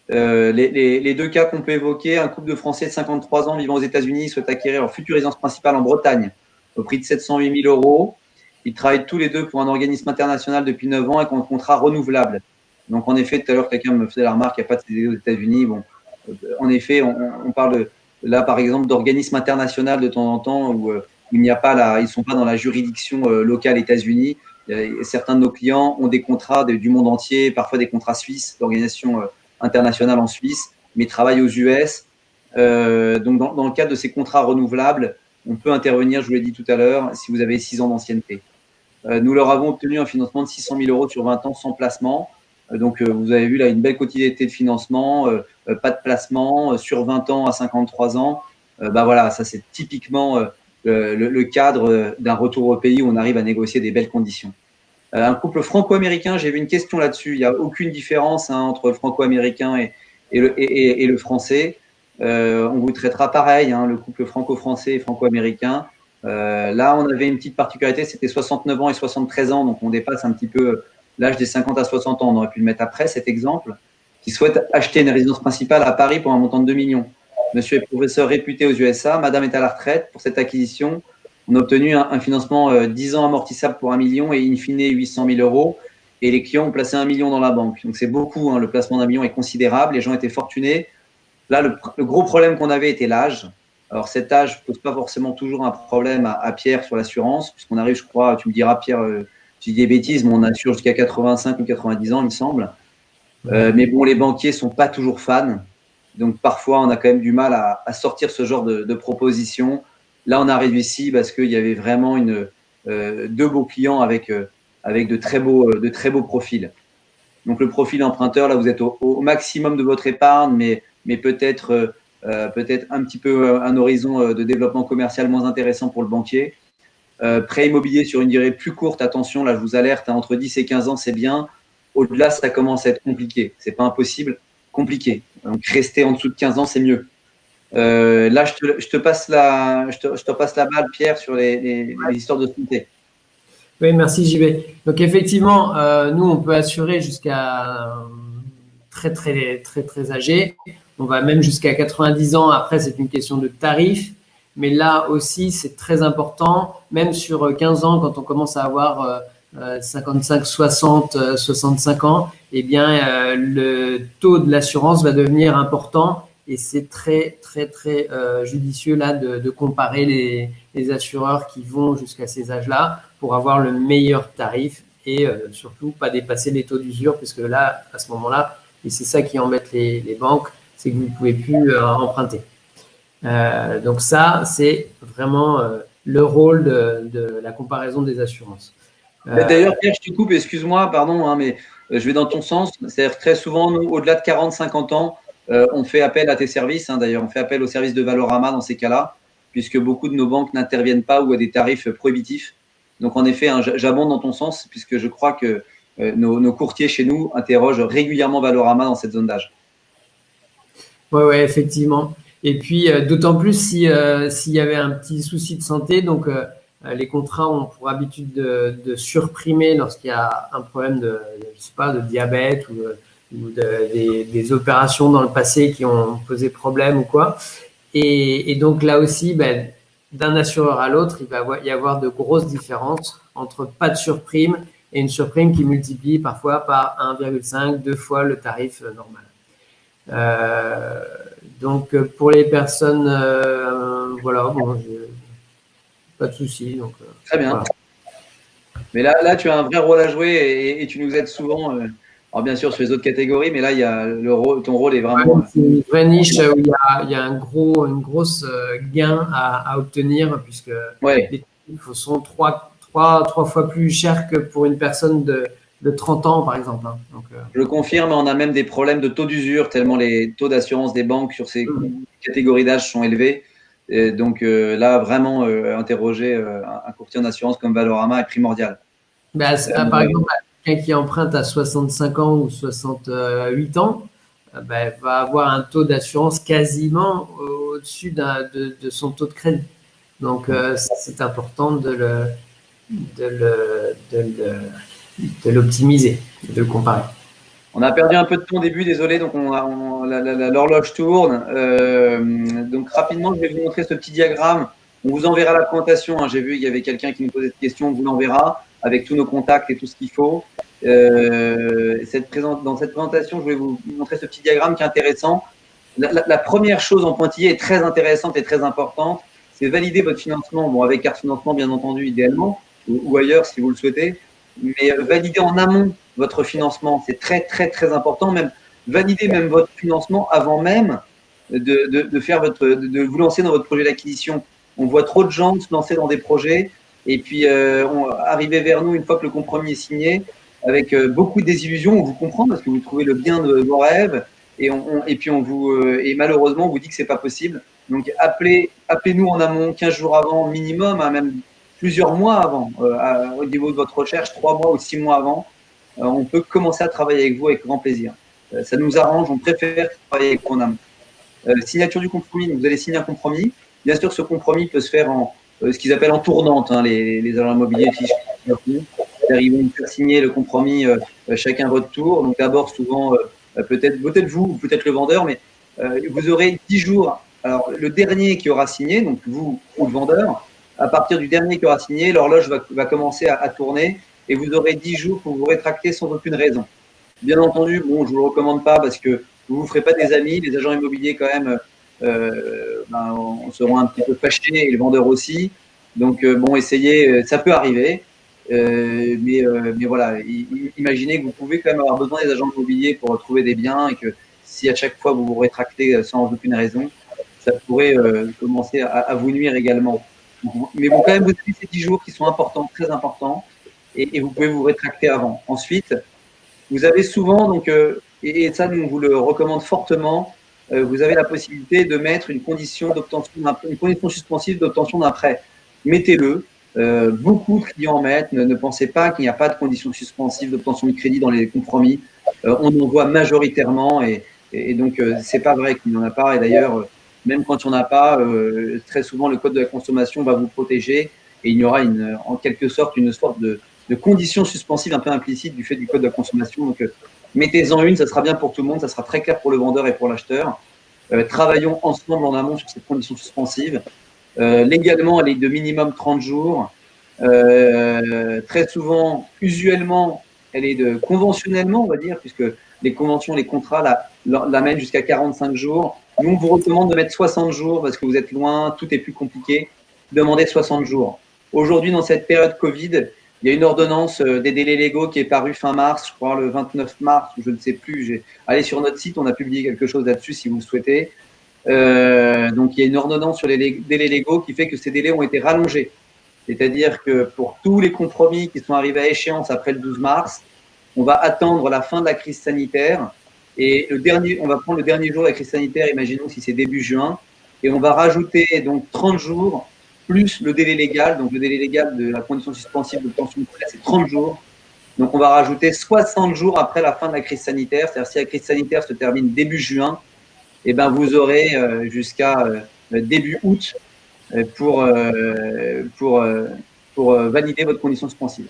Les deux cas qu'on peut évoquer, un couple de Français de 53 ans vivant aux États-Unis souhaite acquérir leur future résidence principale en Bretagne au prix de 708 000 euros. Ils travaillent tous les deux pour un organisme international depuis 9 ans et ont un contrat renouvelable. Donc, en effet, tout à l'heure, quelqu'un me faisait la remarque qu'il n'y a pas de CDD aux États-Unis. Bon, en effet, on parle là, par exemple, d'organismes internationaux de temps en temps où il n'y a pas ils ne sont pas dans la juridiction locale États-Unis. Certains de nos clients ont des contrats du monde entier, parfois des contrats suisses, d'organisations internationales en Suisse, mais travaillent aux US. Donc, dans le cadre de ces contrats renouvelables, on peut intervenir, je vous l'ai dit tout à l'heure, si vous avez 6 ans d'ancienneté. Nous leur avons obtenu un financement de 600 000 euros sur 20 ans sans placement. Donc, vous avez vu là une belle quotidienneté de financement, pas de placement, sur 20 ans à 53 ans. Voilà, ça c'est typiquement le cadre d'un retour au pays où on arrive à négocier des belles conditions. Un couple franco-américain, j'ai vu une question là-dessus. Il n'y a aucune différence entre le franco-américain et le français. On vous traitera pareil, le couple franco-français et franco-américain. Là, on avait une petite particularité, c'était 69 ans et 73 ans, donc on dépasse un petit peu l'âge des 50 à 60 ans. On aurait pu le mettre après, cet exemple, qui souhaite acheter une résidence principale à Paris pour un montant de 2 millions. Monsieur est professeur réputé aux USA, madame est à la retraite. Pour cette acquisition, on a obtenu un financement 10 ans amortissable pour 1 million et in fine 800 000 euros. et les clients ont placé 1 million dans la banque. Donc c'est beaucoup, hein, le placement d'1 million est considérable, les gens étaient fortunés. Là, le gros problème qu'on avait était l'âge. Alors cet âge ne pose pas forcément toujours un problème à Pierre sur l'assurance, puisqu'on arrive, je crois, tu me diras Pierre, je dis des bêtises, mais on assure jusqu'à 85 ou 90 ans, il me semble. Mais bon, les banquiers ne sont pas toujours fans. Donc parfois, on a quand même du mal à sortir ce genre de proposition. Là, on a réussi parce qu'il y avait vraiment deux beaux clients avec de très beaux profils. Donc le profil emprunteur, là, vous êtes au maximum de votre épargne, mais peut-être un petit peu un horizon de développement commercial moins intéressant pour le banquier. Prêt immobilier sur une durée plus courte, attention, là je vous alerte, hein, entre 10 et 15 ans, c'est bien. Au-delà, ça commence à être compliqué. C'est pas impossible, compliqué. Donc rester en dessous de 15 ans, c'est mieux. Là, je te passe la balle, Pierre, sur les histoires de santé. Oui, merci JB. Donc effectivement, nous, on peut assurer jusqu'à très âgé. On va même jusqu'à 90 ans. Après, c'est une question de tarif. Mais là aussi, c'est très important. Même sur 15 ans, quand on commence à avoir 55, 60, 65 ans, eh bien, le taux de l'assurance va devenir important. Et c'est très judicieux là de comparer les assureurs qui vont jusqu'à ces âges-là pour avoir le meilleur tarif et surtout pas dépasser les taux d'usure, puisque là, à ce moment-là, et c'est ça qui embête les banques, c'est que vous ne pouvez plus emprunter. Donc ça, c'est vraiment le rôle de la comparaison des assurances. D'ailleurs, Pierre, je te coupe, excuse-moi, pardon, hein, mais je vais dans ton sens. C'est-à-dire que très souvent, nous, au-delà de 40-50 ans, on fait appel à tes services. Hein, d'ailleurs, on fait appel aux services de Valorama dans ces cas-là, puisque beaucoup de nos banques n'interviennent pas ou à des tarifs prohibitifs. Donc, en effet, hein, j'abonde dans ton sens, puisque je crois que nos courtiers chez nous interrogent régulièrement Valorama dans cette zone d'âge. Oui, effectivement. Et puis, d'autant plus s'il y avait un petit souci de santé, donc les contrats ont pour habitude de surprimer lorsqu'il y a un problème je sais pas, de diabète ou des opérations dans le passé qui ont posé problème ou quoi. Et donc là aussi, ben, d'un assureur à l'autre, il va y avoir de grosses différences entre pas de surprime et une surprime qui multiplie parfois par 1,5, 2 fois le tarif normal. Donc pour les personnes, voilà, bon, pas de souci. Donc très bien. Voilà. Mais là, tu as un vrai rôle à jouer et tu nous aides souvent. Alors bien sûr sur les autres catégories, mais là, il y a ton rôle est vraiment. C'est une vraie niche où il y a une grosse gain à obtenir, puisque Ouais. les tarifs sont trois fois plus chers que pour une personne de 30 ans, par exemple. Hein. Donc, je le confirme, on a même des problèmes de taux d'usure, tellement les taux d'assurance des banques sur ces catégories d'âge sont élevés. Et donc là, vraiment, interroger un courtier en assurance comme Valorama est primordial. par exemple, quelqu'un qui emprunte à 65 ans ou 68 ans va avoir un taux d'assurance quasiment au-dessus de son taux de crédit. Donc, c'est important de l'optimiser, de le comparer. On a perdu un peu de temps au début, désolé, donc l'horloge tourne. Donc rapidement, je vais vous montrer ce petit diagramme. On vous enverra la présentation. Hein. J'ai vu qu'il y avait quelqu'un qui nous posait cette question, on vous l'enverra avec tous nos contacts et tout ce qu'il faut. Dans cette présentation, je voulais vous montrer ce petit diagramme qui est intéressant. La première chose en pointillé est très intéressante et très importante, c'est valider votre financement, bon, avec carte financement bien entendu idéalement, ou ailleurs si vous le souhaitez, mais valider en amont votre financement, c'est très important, même valider même votre financement avant même de vous lancer dans votre projet d'acquisition. On voit trop de gens se lancer dans des projets et puis arriver vers nous une fois que le compromis est signé avec beaucoup de désillusions. On vous comprend parce que vous trouvez le bien de vos rêves et puis et malheureusement on vous dit que c'est pas possible. Donc appelez-nous en amont 15 jours avant minimum, hein, même plusieurs mois avant, au niveau de votre recherche, 3 mois ou 6 mois avant. On peut commencer à travailler avec vous avec grand plaisir. Ça nous arrange, on préfère travailler avec vous en amont. Signature du compromis, vous allez signer un compromis. Bien sûr, ce compromis peut se faire en ce qu'ils appellent en tournante, hein, les agents immobiliers fichent. Ils vont faire signer le compromis chacun votre tour. Donc d'abord, souvent, peut-être vous, peut-être le vendeur, mais vous aurez 10 jours. Alors, le dernier qui aura signé, donc vous ou le vendeur, à partir du dernier qui aura signé, l'horloge va commencer à tourner et vous aurez 10 jours pour vous rétracter sans aucune raison. Bien entendu, bon, je ne vous le recommande pas parce que vous ne vous ferez pas des amis. Les agents immobiliers, quand même, on seront un petit peu fâchés et les vendeurs aussi. Donc, bon, essayez, ça peut arriver. Mais voilà, imaginez que vous pouvez quand même avoir besoin des agents immobiliers pour trouver des biens et que si à chaque fois vous vous rétractez sans aucune raison, ça pourrait commencer à vous nuire également. Mais bon, quand même, vous avez ces 10 jours qui sont importants, très importants, et vous pouvez vous rétracter avant. Ensuite, vous avez souvent, donc, et ça, nous, on vous le recommande fortement, vous avez la possibilité de mettre une condition d'obtention, une condition suspensive d'obtention d'un prêt. Mettez-le. Beaucoup de clients en mettent. Ne pensez pas qu'il n'y a pas de condition suspensive d'obtention de crédit dans les compromis. On en voit majoritairement et donc c'est pas vrai qu'il n'y en a pas. Et d'ailleurs, même quand il n'y en a pas, très souvent le code de la consommation va vous protéger et il y aura en quelque sorte une sorte de conditions suspensives un peu implicites du fait du code de la consommation. Donc, mettez-en une, ça sera bien pour tout le monde, ça sera très clair pour le vendeur et pour l'acheteur. Travaillons ensemble en amont sur cette condition suspensive. Légalement, elle est de minimum 30 jours. Très souvent, usuellement, elle est de conventionnellement, on va dire, puisque les conventions, les contrats l'amènent jusqu'à 45 jours. Nous, on vous recommande de mettre 60 jours parce que vous êtes loin, tout est plus compliqué. Demandez 60 jours. Aujourd'hui, dans cette période Covid, il y a une ordonnance des délais légaux qui est parue fin mars, je crois le 29 mars, je ne sais plus. Allez sur notre site, on a publié quelque chose là-dessus si vous le souhaitez. Donc, il y a une ordonnance sur les délais légaux qui fait que ces délais ont été rallongés. C'est-à-dire que pour tous les compromis qui sont arrivés à échéance après le 12 mars, on va attendre la fin de la crise sanitaire. Et on va prendre le dernier jour de la crise sanitaire, imaginons si c'est début juin, et on va rajouter donc 30 jours plus le délai légal. Donc, le délai légal de la condition suspensive d'obtention de prêt, c'est 30 jours. Donc, on va rajouter 60 jours après la fin de la crise sanitaire. C'est-à-dire, si la crise sanitaire se termine début juin, eh ben, vous aurez jusqu'à début août pour valider votre condition suspensive.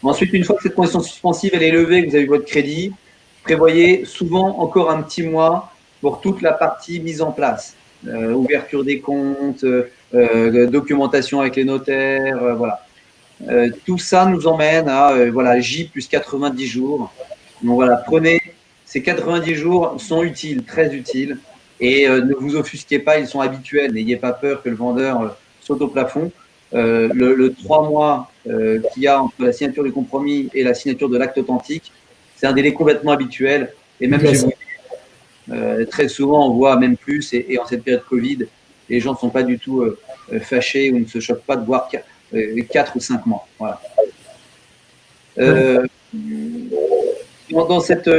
Ensuite, une fois que cette condition suspensive elle est levée, que vous avez votre crédit, prévoyez souvent encore un petit mois pour toute la partie mise en place. Ouverture des comptes, documentation avec les notaires, voilà. Tout ça nous emmène à voilà, J plus 90 jours. Donc voilà, prenez ces 90 jours, sont utiles, très utiles. Et ne vous offusquez pas, ils sont habituels. N'ayez pas peur que le vendeur saute au plafond. Le 3 mois qu'il y a entre la signature du compromis et la signature de l'acte authentique, c'est un délai complètement habituel. Et même chez vous, très souvent, on voit même plus. Et en cette période Covid, les gens ne sont pas du tout fâchés ou ne se choquent pas de voir 4 ou 5 mois. Voilà. Dans cette,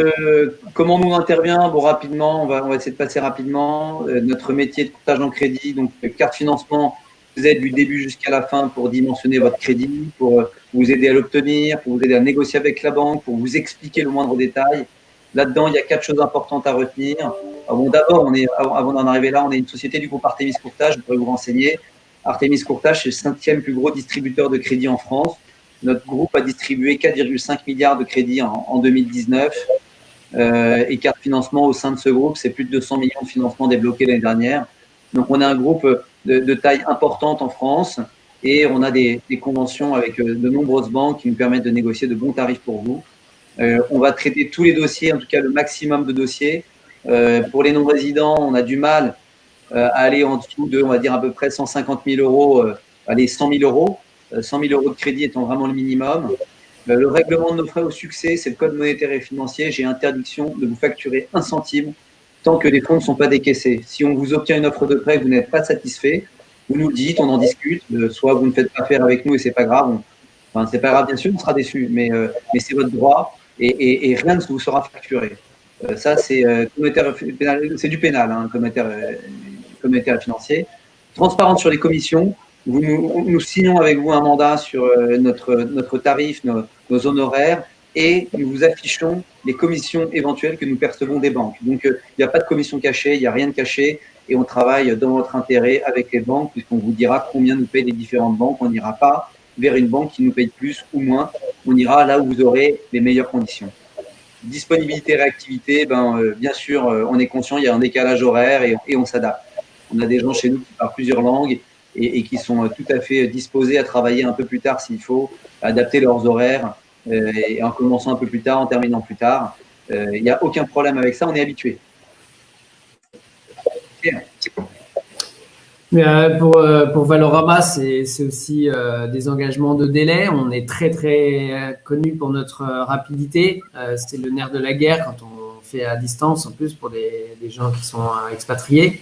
comment nous intervient, bon, rapidement, on va essayer de passer rapidement. Notre métier de courtage en crédit, donc carte financement, vous aide du début jusqu'à la fin pour dimensionner votre crédit, pour vous aider à l'obtenir, pour vous aider à négocier avec la banque, pour vous expliquer le moindre détail. Là-dedans, il y a 4 choses importantes à retenir. Bon, d'abord, avant d'en arriver là, on est une société du groupe Artemis Courtage, je pourrais vous renseigner. Artemis Courtage, c'est le 5e plus gros distributeur de crédit en France. Notre groupe a distribué 4,5 milliards de crédits en 2019 et carte financement au sein de ce groupe, c'est plus de 200 millions de financements débloqués l'année dernière. Donc, on a un groupe de taille importante en France et on a des conventions avec de nombreuses banques qui nous permettent de négocier de bons tarifs pour vous. On va traiter tous les dossiers, en tout cas le maximum de dossiers. Pour les non-résidents, on a du mal à aller en dessous de, on va dire, à peu près 150 000 euros, allez, 100 000 euros. 100 000 euros de crédit étant vraiment le minimum. Le règlement de nos frais au succès, c'est le code monétaire et financier. J'ai interdiction de vous facturer 1 centime tant que les fonds ne sont pas décaissés. Si on vous obtient une offre de prêt et que vous n'êtes pas satisfait, vous nous le dites, on en discute. Soit vous ne faites pas affaire avec nous et c'est pas grave. Enfin, c'est pas grave, bien sûr, on sera déçu, mais c'est votre droit et rien ne vous sera facturé. Ça, c'est du pénal, hein, communautaire et financier. Transparence sur les commissions. Nous signons avec vous un mandat sur notre tarif, nos honoraires, et nous vous affichons les commissions éventuelles que nous percevons des banques. Donc, il n'y a pas de commission cachée, il n'y a rien de caché, et on travaille dans votre intérêt avec les banques, puisqu'on vous dira combien nous payent les différentes banques. On n'ira pas vers une banque qui nous paye plus ou moins, on ira là où vous aurez les meilleures conditions. Disponibilité, réactivité, bien sûr, on est conscient, il y a un décalage horaire et on s'adapte. On a des gens chez nous qui parlent plusieurs langues, et qui sont tout à fait disposés à travailler un peu plus tard s'il faut, à adapter leurs horaires. et en commençant un peu plus tard, en terminant plus tard. Il n'y a aucun problème avec ça, on est habitué. Pour Valorama, c'est aussi des engagements de délai. On est très très connu pour notre rapidité. C'est le nerf de la guerre quand on fait à distance, en plus pour des gens qui sont expatriés.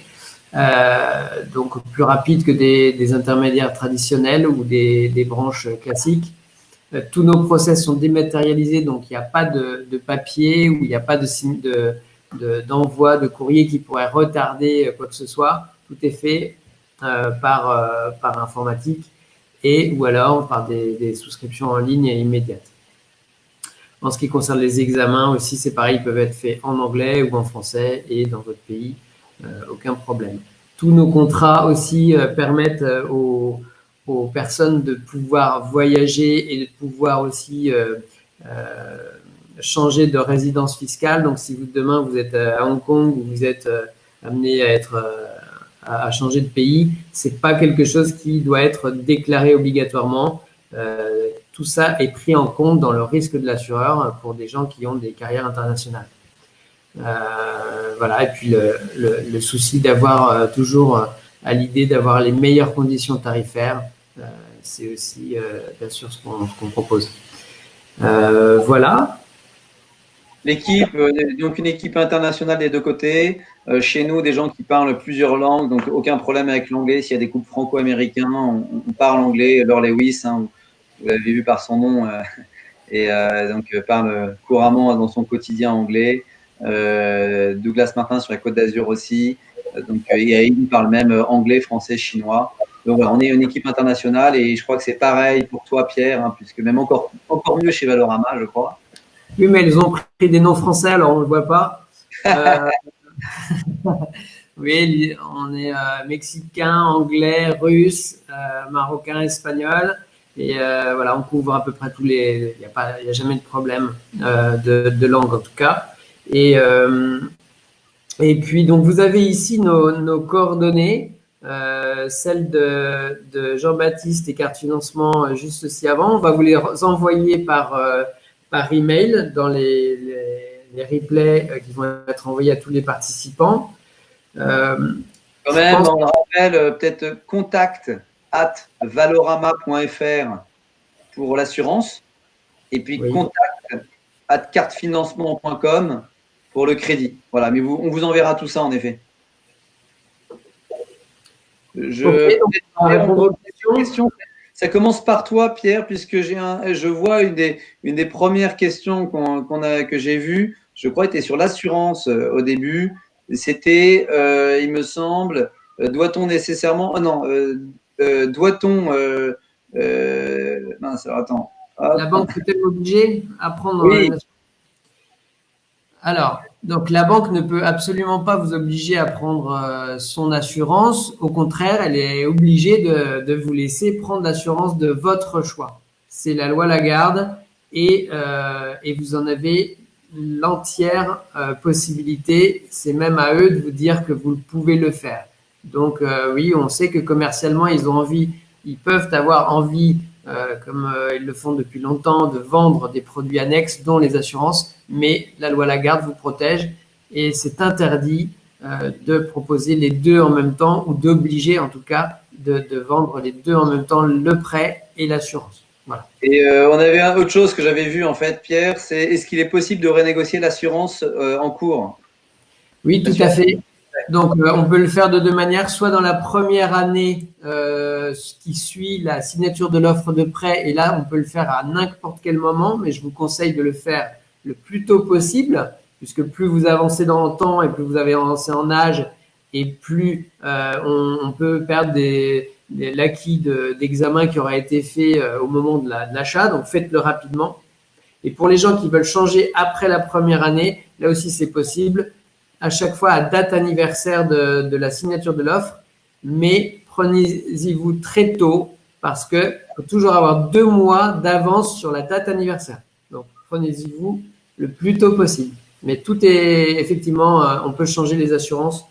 Donc plus rapide que des intermédiaires traditionnels ou des branches classiques. Tous nos process sont dématérialisés, donc il n'y a pas de papier ou il n'y a pas d'envoi de courrier qui pourrait retarder quoi que ce soit. Tout est fait par informatique et ou alors par des souscriptions en ligne immédiates. En ce qui concerne les examens aussi, c'est pareil, ils peuvent être faits en anglais ou en français et dans votre pays, aucun problème. Tous nos contrats aussi permettent aux personnes de pouvoir voyager et de pouvoir aussi changer de résidence fiscale. Donc, si demain vous êtes à Hong Kong ou vous êtes amené à changer de pays, c'est pas quelque chose qui doit être déclaré obligatoirement. Tout ça est pris en compte dans le risque de l'assureur pour des gens qui ont des carrières internationales. Voilà. Et puis le souci d'avoir toujours à l'idée d'avoir les meilleures conditions tarifaires, c'est aussi bien sûr ce qu'on propose. Voilà. L'équipe, donc une équipe internationale des deux côtés. Chez nous, des gens qui parlent plusieurs langues, donc aucun problème avec l'anglais. S'il y a des couples franco-américains, on parle anglais. Laure Lewis, hein, vous l'avez vu par son nom, et donc parle couramment dans son quotidien anglais. Douglas Martin sur la Côte d'Azur aussi. Donc il parle même anglais, français, chinois. Donc voilà, on est une équipe internationale et je crois que c'est pareil pour toi, Pierre, hein, puisque même encore mieux chez Valorama, je crois. Oui, mais elles ont pris des noms français, alors on ne le voit pas. Oui, on est mexicain, anglais, russe, marocain, espagnol. Et voilà, on couvre à peu près tous les. Il n'y a jamais de problème de langue en tout cas. Et puis, donc, vous avez ici nos coordonnées, celles de Jean-Baptiste et Carte Financement juste aussi avant. On va vous les envoyer par email dans les replays qui vont être envoyés à tous les participants. Quand même, on rappelle peut-être contact@valorama.fr pour l'assurance et puis oui. contact@cartefinancement.com pour le crédit. Voilà, mais on vous enverra tout ça en effet. Okay, donc, on va répondre aux questions. Ça commence par toi, Pierre, puisque je vois une des premières questions que j'ai vues. Je crois que tu es sur l'assurance au début. C'était, il me semble, doit-on nécessairement… doit-on… mince, alors attends. Hop. La banque peut-elle m'obliger à prendre… Oui. Alors, donc la banque ne peut absolument pas vous obliger à prendre son assurance. Au contraire, elle est obligée de vous laisser prendre l'assurance de votre choix. C'est la loi Lagarde et vous en avez l'entière possibilité. C'est même à eux de vous dire que vous pouvez le faire. Donc oui, on sait que commercialement, ils peuvent avoir envie, comme ils le font depuis longtemps, de vendre des produits annexes, dont les assurances, mais la loi Lagarde vous protège et c'est interdit de proposer les deux en même temps ou d'obliger en tout cas de vendre les deux en même temps, le prêt et l'assurance. Voilà. Et on avait autre chose que j'avais vu en fait, Pierre, c'est est-ce qu'il est possible de renégocier l'assurance en cours? Oui, tout à fait. Donc, on peut le faire de deux manières, soit dans la première année qui suit la signature de l'offre de prêt, et là, on peut le faire à n'importe quel moment, mais je vous conseille de le faire le plus tôt possible, puisque plus vous avancez dans le temps et plus vous avez avancé en âge, et plus on peut perdre l'acquis d'examen qui aura été fait au moment de l'achat, donc faites-le rapidement. Et pour les gens qui veulent changer après la première année, là aussi, c'est possible. À chaque fois à date anniversaire de la signature de l'offre, mais prenez-y-vous très tôt parce que faut toujours avoir 2 mois d'avance sur la date anniversaire. Donc, prenez-y-vous le plus tôt possible. Mais tout est effectivement, on peut changer les assurances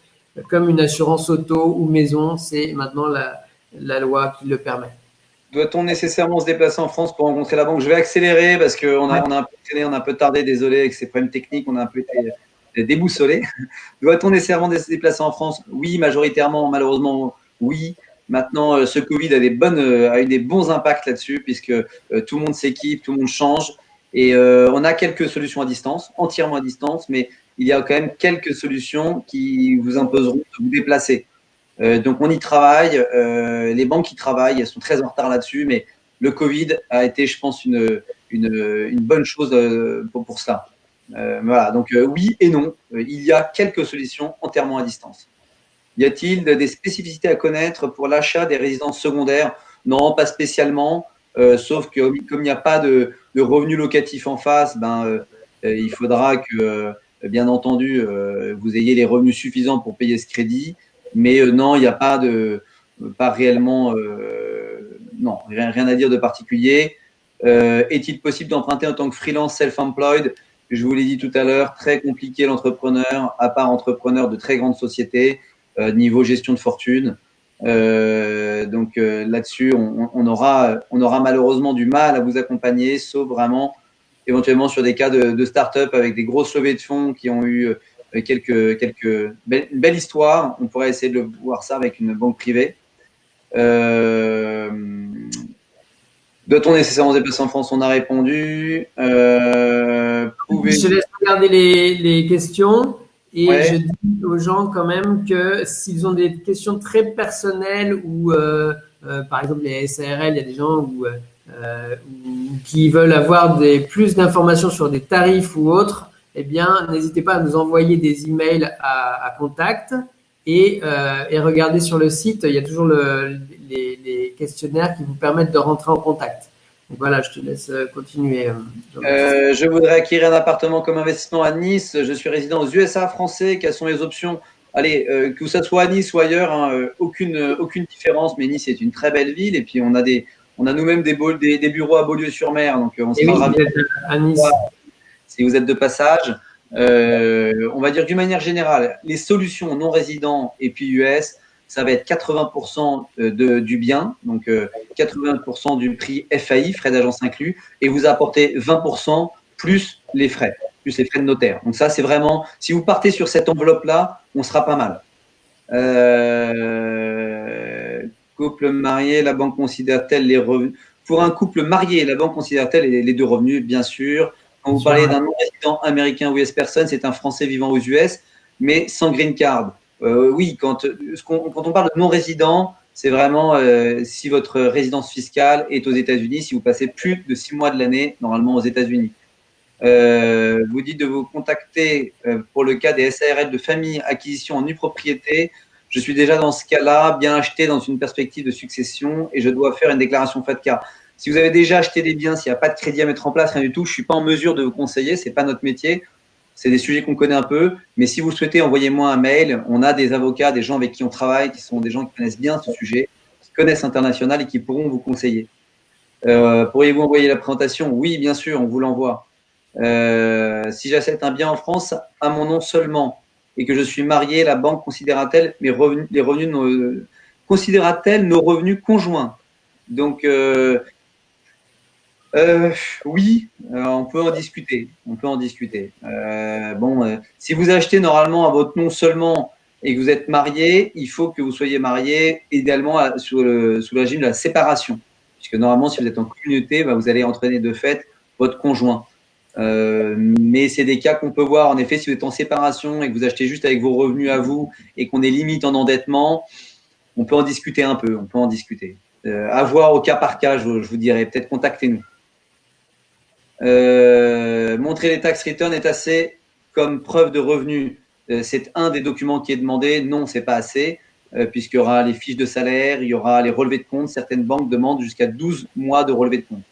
comme une assurance auto ou maison, c'est maintenant la loi qui le permet. Doit-on nécessairement se déplacer en France pour rencontrer la banque? Je vais accélérer parce qu'on a, on a un peu traîné, on a un peu tardé, désolé, avec ces problèmes techniques, on a un peu été déboussolé. Doit-on nécessairement se déplacer en France? Oui, majoritairement, malheureusement, oui. Maintenant, ce Covid a eu des bons impacts là-dessus, puisque tout le monde s'équipe, tout le monde change. Et on a quelques solutions à distance, entièrement à distance, mais il y a quand même quelques solutions qui vous imposeront de vous déplacer. Donc on y travaille, les banques y travaillent, elles sont très en retard là-dessus, mais le Covid a été, je pense, une bonne chose pour ça. Voilà, donc oui et non, il y a quelques solutions entièrement à distance. Y a-t-il des spécificités à connaître pour l'achat des résidences secondaires? Non, pas spécialement, sauf que comme il n'y a pas de revenus locatifs en face, il faudra que, bien entendu, vous ayez les revenus suffisants pour payer ce crédit. Mais non, il n'y a pas réellement, non, rien à dire de particulier. Est-il possible d'emprunter en tant que freelance self-employed? Je vous l'ai dit tout à l'heure, très compliqué l'entrepreneur, à part entrepreneur de très grandes sociétés, niveau gestion de fortune. Donc là-dessus, on aura malheureusement du mal à vous accompagner, sauf vraiment éventuellement sur des cas de start-up avec des grosses levées de fonds qui ont eu une belle histoire. On pourrait essayer de voir ça avec une banque privée. Doit-on nécessairement se déplacer en France? On a répondu. Je laisse regarder les questions et Ouais. je dis aux gens quand même que s'ils ont des questions très personnelles ou par exemple les SARL, il y a des gens qui veulent avoir plus d'informations sur des tarifs ou autres, eh bien n'hésitez pas à nous envoyer des emails à contact et regardez sur le site, il y a toujours les questionnaires qui vous permettent de rentrer en contact. Donc voilà, je te laisse continuer. Je voudrais acquérir un appartement comme investissement à Nice. Je suis résident aux USA français. Quelles sont les options? Allez, que ça soit à Nice ou ailleurs, hein, aucune différence. Mais Nice est une très belle ville. Et puis, on a nous-mêmes des bureaux à Beaulieu-sur-Mer. Donc, on sera ravis à Nice. Si vous êtes de passage. On va dire d'une manière générale, les solutions non résidents et puis US, ça va être 80% du bien, donc 80% du prix FAI, frais d'agence inclus, et vous apportez 20% plus les frais de notaire. Donc ça, c'est vraiment, si vous partez sur cette enveloppe-là, on sera pas mal. Couple marié, la banque considère-t-elle les revenus? Pour un couple marié, la banque considère-t-elle les deux revenus? Bien sûr. Quand vous parlez d'un non-résident américain ou US person, c'est un Français vivant aux US, mais sans green card. Oui, quand on parle de non-résident, c'est vraiment si votre résidence fiscale est aux États-Unis, si vous passez plus de 6 mois de l'année, normalement aux États-Unis. Vous dites de vous contacter pour le cas des SARL de famille, acquisition en nue propriété. Je suis déjà dans ce cas-là, bien acheté dans une perspective de succession et je dois faire une déclaration FATCA. Si vous avez déjà acheté des biens, s'il n'y a pas de crédit à mettre en place, rien du tout, je ne suis pas en mesure de vous conseiller, ce n'est pas notre métier. C'est des sujets qu'on connaît un peu, mais si vous souhaitez, envoyez-moi un mail. On a des avocats, des gens avec qui on travaille, qui sont des gens qui connaissent bien ce sujet, qui connaissent l'international et qui pourront vous conseiller. Pourriez-vous envoyer la présentation? Oui, bien sûr, on vous l'envoie. Si j'achète un bien en France à mon nom seulement et que je suis marié, la banque considérera-t-elle considérera-t-elle nos revenus conjoints? Donc, oui, on peut en discuter. On peut en discuter. Si vous achetez normalement à votre nom seulement et que vous êtes marié, il faut que vous soyez marié idéalement sous le régime de la séparation. Puisque normalement, si vous êtes en communauté, vous allez entraîner de fait votre conjoint. Mais c'est des cas qu'on peut voir. En effet, si vous êtes en séparation et que vous achetez juste avec vos revenus à vous et qu'on est limite en endettement, on peut en discuter un peu. On peut en discuter. À voir au cas par cas, je vous dirais. Peut-être contactez-nous. Montrer les tax returns est assez comme preuve de revenus. C'est un des documents qui est demandé. Non, c'est pas assez, puisqu'il y aura les fiches de salaire, il y aura les relevés de compte. Certaines banques demandent jusqu'à 12 mois de relevés de compte.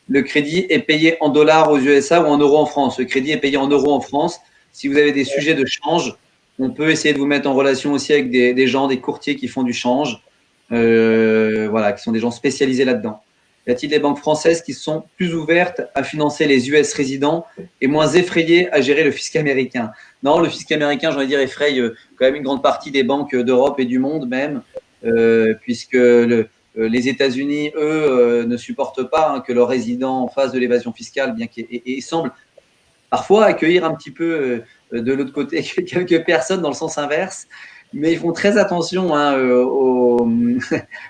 Le crédit est payé en dollars aux USA ou en euros en France. Le crédit est payé en euros en France. Si vous avez des sujets de change, on peut essayer de vous mettre en relation aussi avec des gens, des courtiers qui font du change, qui sont des gens spécialisés là-dedans. Y a-t-il des banques françaises qui sont plus ouvertes à financer les US résidents et moins effrayées à gérer le fisc américain? Non, le fisc américain, j'ai envie de dire, effraie quand même une grande partie des banques d'Europe et du monde même. puisque les États-Unis, eux, ne supportent pas que leurs résidents fassent de l'évasion fiscale, bien et semblent parfois accueillir un petit peu de l'autre côté quelques personnes dans le sens inverse. Mais ils font très attention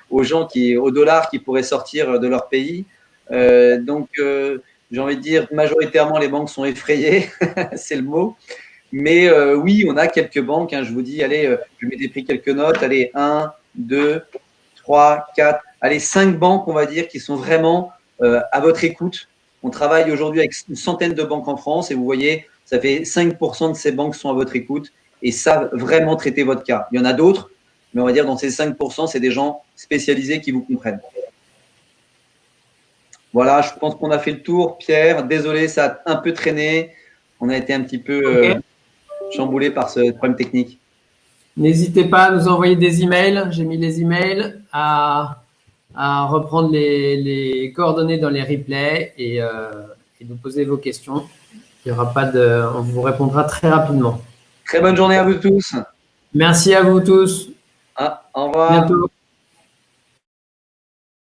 aux gens au dollar qui pourraient sortir de leur pays. Donc, j'ai envie de dire, majoritairement, les banques sont effrayées, c'est le mot. Mais oui, on a quelques banques. Je vous dis, allez, je m'étais pris quelques notes. Allez, 1, 2, 3, 4, allez, 5 banques, on va dire, qui sont vraiment à votre écoute. On travaille aujourd'hui avec une centaine de banques en France et vous voyez, ça fait 5% de ces banques sont à votre écoute et savent vraiment traiter votre cas. Il y en a d'autres, mais on va dire dans ces 5%, c'est des gens spécialisés qui vous comprennent. Voilà, je pense qu'on a fait le tour. Pierre, désolé, ça a un peu traîné. On a été un petit peu chamboulé par ce problème technique. N'hésitez pas à nous envoyer des emails. J'ai mis les emails à reprendre les coordonnées dans les replays et nous poser vos questions. Il y aura pas on vous répondra très rapidement. Très bonne journée à vous tous. Merci à vous tous. Au revoir. Bientôt.